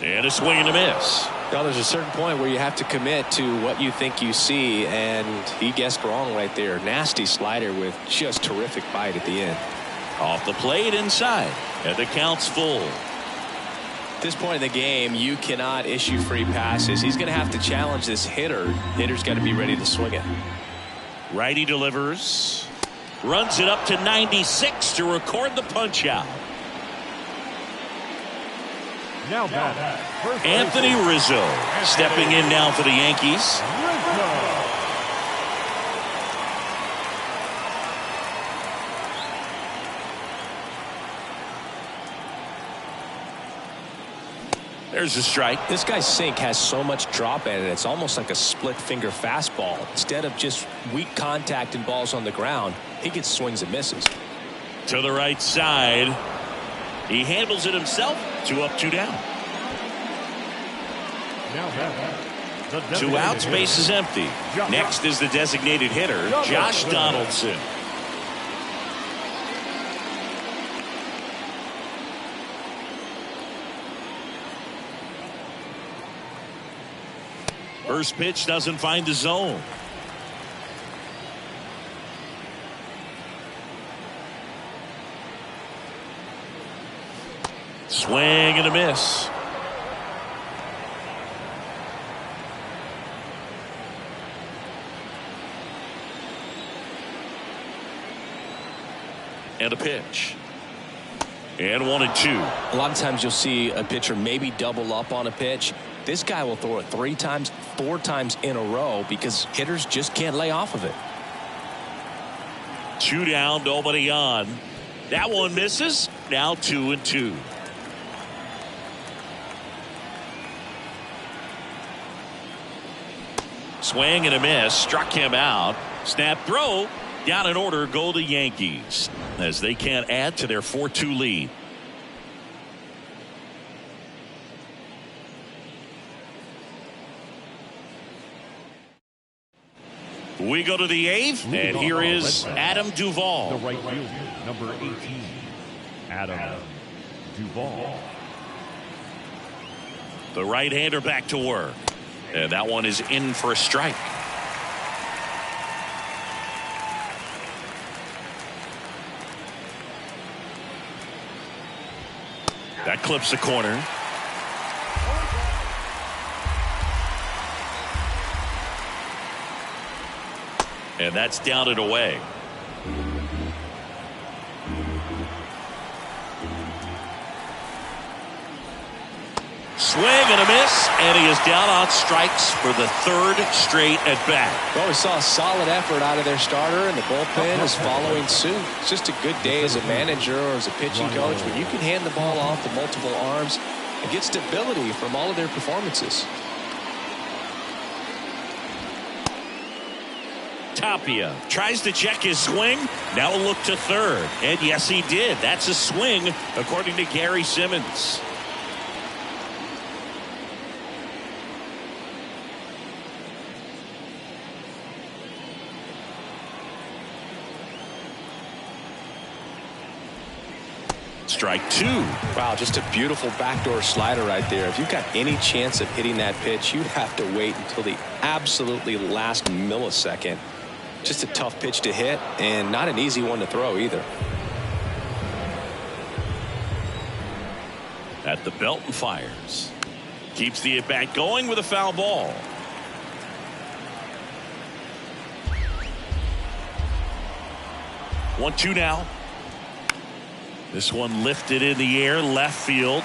And a swing and a miss. Now there's a certain point where you have to commit to what you think you see, and he guessed wrong right there. Nasty slider with just terrific bite at the end. Off the plate inside, and the count's full. At this point in the game, you cannot issue free passes. He's going to have to challenge this hitter. Hitter's got to be ready to swing it. Righty delivers. Runs it up to 96 to record the punch out. Now back, Anthony Rizzo stepping in now for the Yankees. There's a strike. This guy's sink has so much drop in it. It's almost like a split finger fastball. Instead of just weak contact and balls on the ground, he gets swings and misses. To the right side. He handles it himself. 2 up, 2 down. Now 2 outs, base is empty. Next is the designated hitter, Josh Donaldson. First pitch doesn't find the zone. Swing and a miss. And a pitch. And 1-2. A lot of times you'll see a pitcher maybe double up on a pitch. This guy will throw it 3 times, 4 times in a row because hitters just can't lay off of it. 2 down, nobody on. That one misses. Now 2-2. Swing and a miss. Struck him out. Snap throw. Down in order go the Yankees as they can't add to their 4-2 lead. We go to the 8th, and here is Adam Duvall. The right fielder, number 18, Adam Duvall. The right-hander back to work. And that one is in for a strike. That clips the corner. And that's down and away. Swing and a miss, and he is down on strikes for the 3rd straight at bat. Well, we saw a solid effort out of their starter, and the bullpen is following suit. It's just a good day as a manager or as a pitching coach when you can hand the ball off to multiple arms and get stability from all of their performances. Tapia tries to check his swing. Now a look to 3rd. And yes, he did. That's a swing, according to Gary Simmons. Strike 2. Wow, just a beautiful backdoor slider right there. If you've got any chance of hitting that pitch, you have to wait until the absolutely last millisecond. Just a tough pitch to hit, and not an easy one to throw either. At the belt and fires. Keeps the at-bat going with a foul ball. 1-2 now. This one lifted in the air, left field.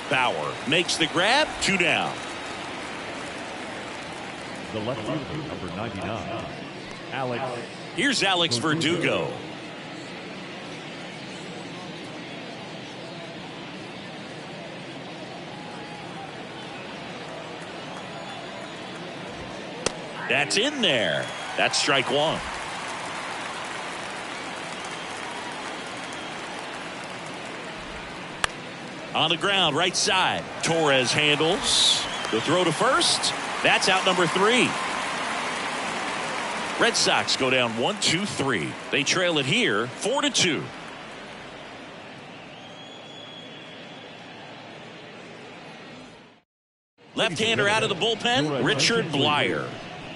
Bauer makes the grab, 2 down. The left fielder, number 99, Alex. Here's Alex Verdugo. That's in there. That's strike 1. On the ground, right side. Torres handles. The throw to first. That's out number 3. Red Sox go down 1-2-3. They trail it here 4-2. Left-hander out of the bullpen, Richard Blyer.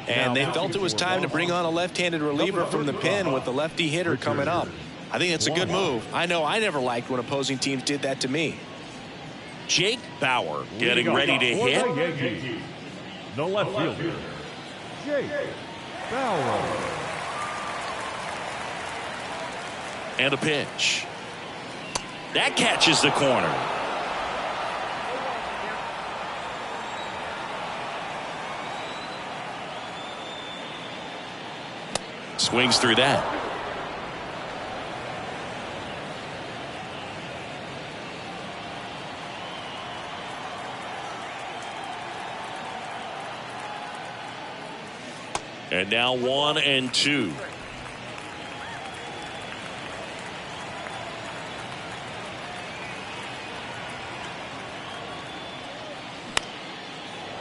And they felt it was time to bring on a left-handed reliever from the pen with the lefty hitter coming up. I think it's a good move. I know I never liked when opposing teams did that to me. Jake Bauer getting ready to hit. The left fielder, Jake Bauer. And a pitch. That catches the corner. Swings through that. And now 1-2.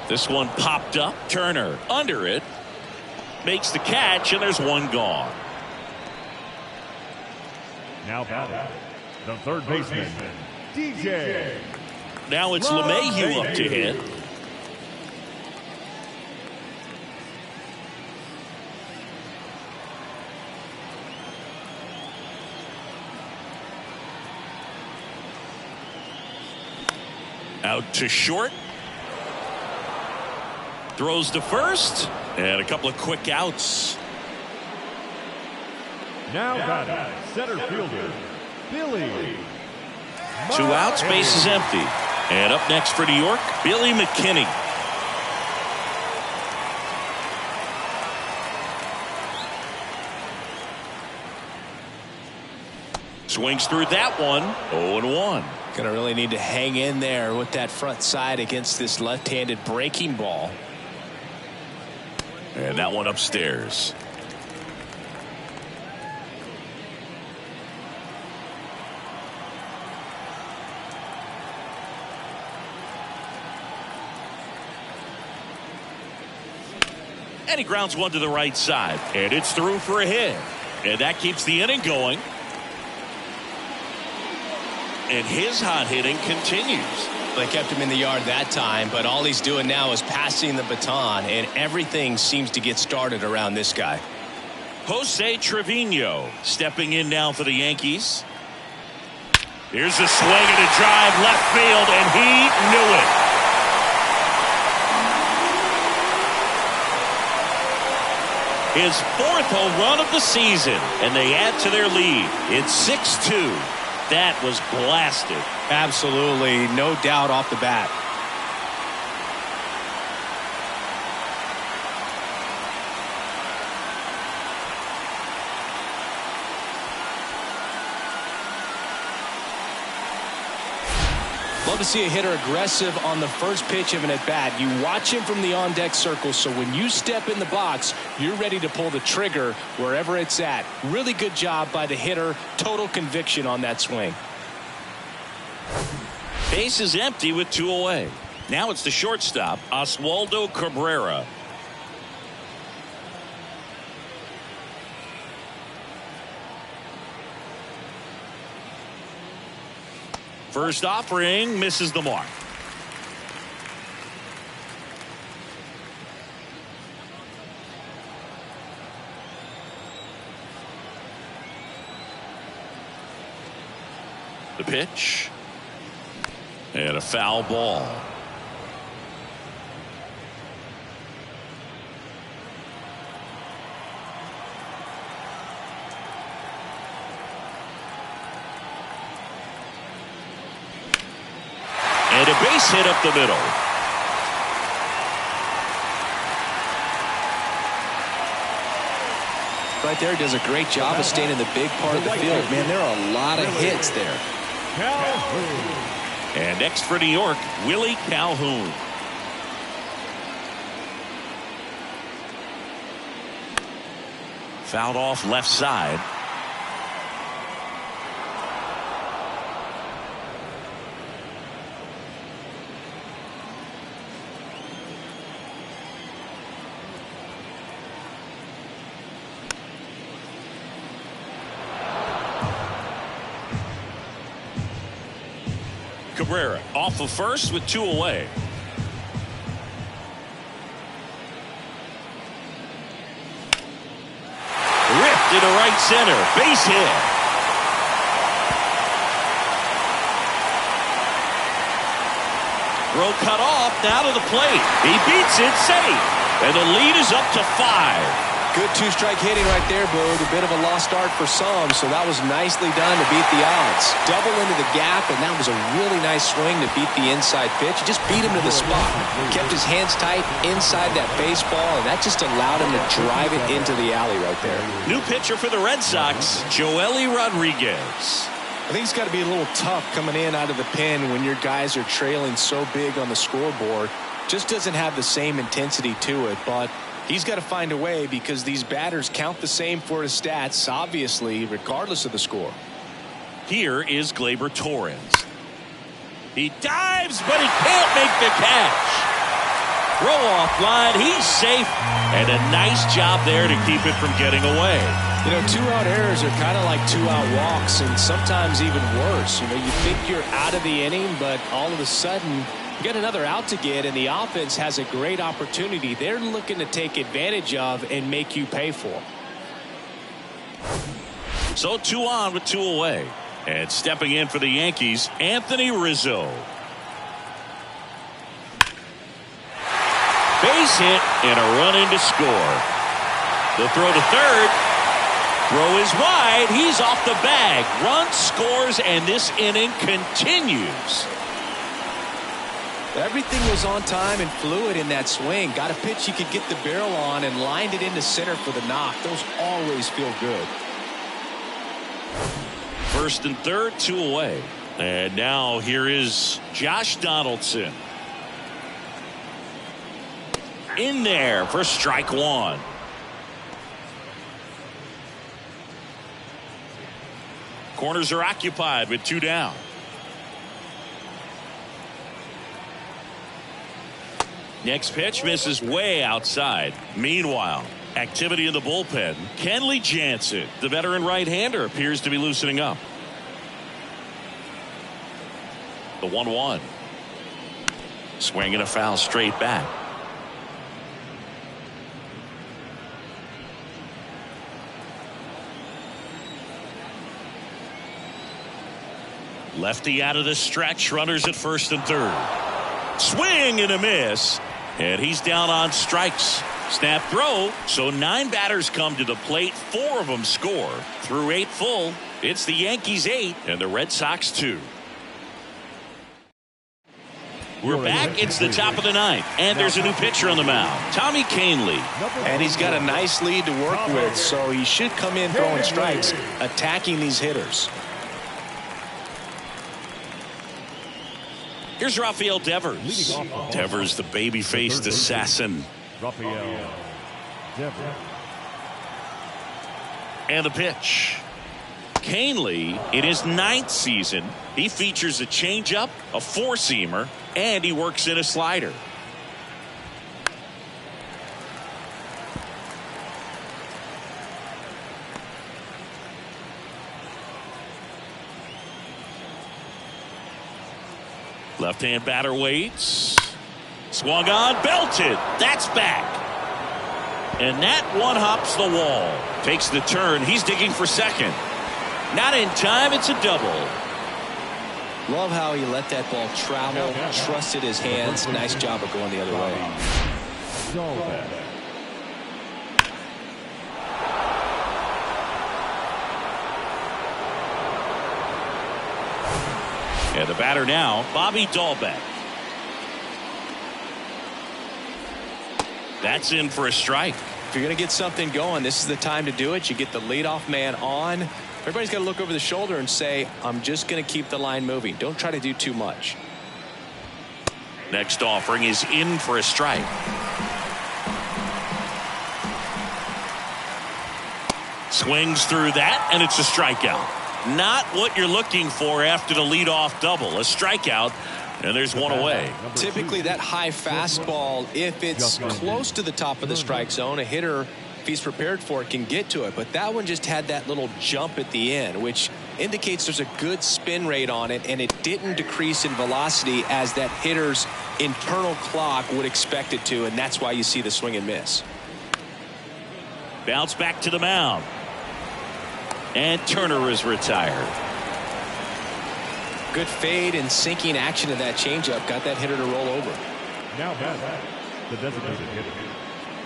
This one popped up. Turner under it. Makes the catch, and there's one gone. Now batting, the third baseman, DJ. Now it's LeMahieu up to hit. Out to short. Throws to first. And a couple of quick outs. Now batting, center fielder, Billy. 2 outs, base is empty. And up next for New York, Billy McKinney. Swings through that one. 0-1. Gonna really need to hang in there with that front side against this left-handed breaking ball. And that one upstairs. And he grounds one to the right side. And it's through for a hit. And that keeps the inning going. And his hot hitting continues. They kept him in the yard that time, but all he's doing now is passing the baton, and everything seems to get started around this guy. Jose Trevino stepping in now for the Yankees. Here's a swing and a drive left field, and he knew it. His 4th home run of the season, and they add to their lead. It's 6-2. That was blasted. Absolutely, no doubt off the bat. Love to see a hitter aggressive on the first pitch of an at-bat. You watch him from the on-deck circle, so when you step in the box, you're ready to pull the trigger wherever it's at. Really good job by the hitter. Total conviction on that swing. Base is empty with 2 away. Now it's the shortstop, Oswaldo Cabrera. First offering misses the mark. The pitch. And a foul ball. And a base hit up the middle. Right there, does a great job of staying in the big part of the field. Man, there are a lot of hits there. And next for New York, Willie Calhoun. Fouled off left side. Cabrera off of first with 2 away. Ripped into right center. Base hit. Throw cut off. Now to the plate. He beats it. Safe. And the lead is up to 5. Good two-strike hitting right there, Boog. A bit of a lost start for some, so that was nicely done to beat the odds. Double into the gap, and that was a really nice swing to beat the inside pitch. He just beat him to the spot. Kept his hands tight inside that baseball, and that just allowed him to drive it into the alley right there. New pitcher for the Red Sox, Joely Rodriguez. I think it's got to be a little tough coming in out of the pen when your guys are trailing so big on the scoreboard. Just doesn't have the same intensity to it, but he's got to find a way because these batters count the same for his stats, obviously, regardless of the score. Here is Gleyber Torres. He dives, but he can't make the catch. Throw off line. He's safe. And a nice job there to keep it from getting away. You know, 2-out errors are kind of like 2-out walks, and sometimes even worse. You know, you think you're out of the inning, but all of a sudden you get another out to get, and the offense has a great opportunity they're looking to take advantage of and make you pay for. So 2 on with 2 away. And stepping in for the Yankees, Anthony Rizzo. Base hit and a run in to score. The throw to third. Throw is wide. He's off the bag. Run scores, and this inning continues. Everything was on time and fluid in that swing. Got a pitch you could get the barrel on and lined it into center for the knock. Those always feel good. First and third, 2 away. And now here is Josh Donaldson. In there for strike 1. Corners are occupied with 2 down. Next pitch misses way outside. Meanwhile, activity in the bullpen. Kenley Jansen, the veteran right-hander, appears to be loosening up. The 1-1. Swing and a foul straight back. Lefty out of the stretch. Runners at first and third. Swing and a miss. And he's down on strikes. Snap throw. So 9 batters come to the plate. 4 of them score. Through 8 full, it's the Yankees 8 and the Red Sox 2. We're back. It's the top of the 9th. And there's a new pitcher on the mound. Tommy Kahnle. And he's got a nice lead to work with, so he should come in throwing strikes, attacking these hitters. Here's Rafael Devers. Devers, the baby-faced assassin. Rafael Devers. And the pitch. Kahnle, in his 9th season, he features a changeup, a 4-seamer, and he works in a slider. Left-hand batter waits. Swung on, belted. That's back. And that one hops the wall. Takes the turn. He's digging for second. Not in time. It's a double. Love how he let that ball travel, trusted his hands. Nice job of going the other way. And the batter now, Bobby Dahlbeck. That's in for a strike. If you're going to get something going, this is the time to do it. You get the leadoff man on. Everybody's got to look over the shoulder and say, I'm just going to keep the line moving. Don't try to do too much. Next offering is in for a strike. Swings through that, and it's a strikeout. Not what you're looking for after the leadoff double. A strikeout, and there's one away. Typically, that high fastball, if it's close to the top of the strike zone, a hitter, if he's prepared for it, can get to it. But that one just had that little jump at the end, which indicates there's a good spin rate on it, and it didn't decrease in velocity as that hitter's internal clock would expect it to, and that's why you see the swing and miss. Bounce back to the mound. And Turner is retired. Good fade and sinking action of that changeup got that hitter to roll over. Now back, the designated hitter.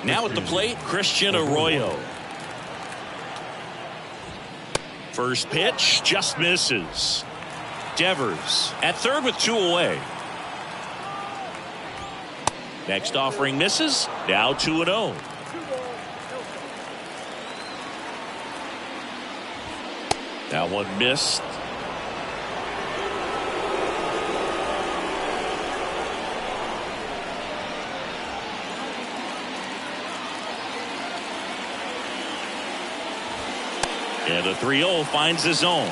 Now at the plate, Christian Arroyo. First pitch just misses. Devers at third with 2 away. Next offering misses. Now 2-0. That one missed. And the 3-0 finds his own.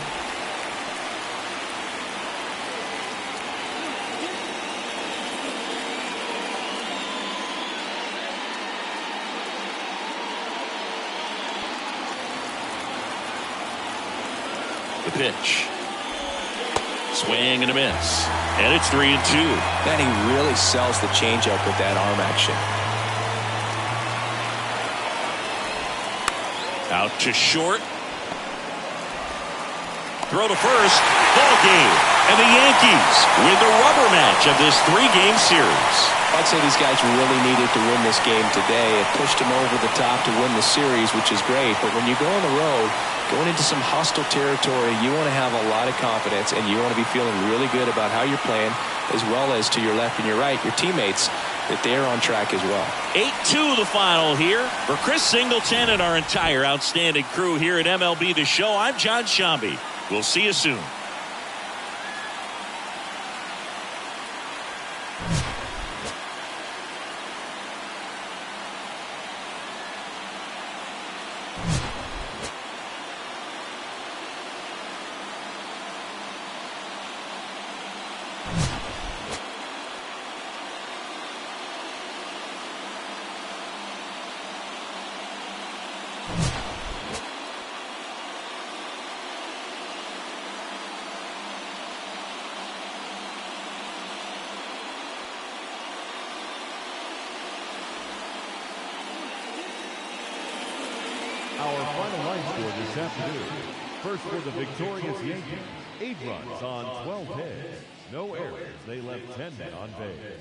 The pitch. Swing and a miss. And it's 3-2. Then he really sells the changeup with that arm action. Out to short. Throw to first. Ball game. And the Yankees win the rubber match of this 3-game series. I'd say these guys really needed to win this game today. It pushed them over the top to win the series, which is great. But when you go on the road, going into some hostile territory, you want to have a lot of confidence, and you want to be feeling really good about how you're playing, as well as to your left and your right, your teammates, that they're on track as well. 8-2 the final here. For Chris Singleton and our entire outstanding crew here at MLB The Show, I'm John Shambi. We'll see you soon. Our final line score this afternoon. First for the victorious Yankees, 8 runs on 12 hits. No errors. They left 10 men on base.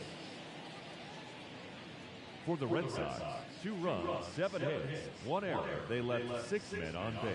For the Red Sox, 2 runs, 7 hits, 1 error. They left 6 men on base.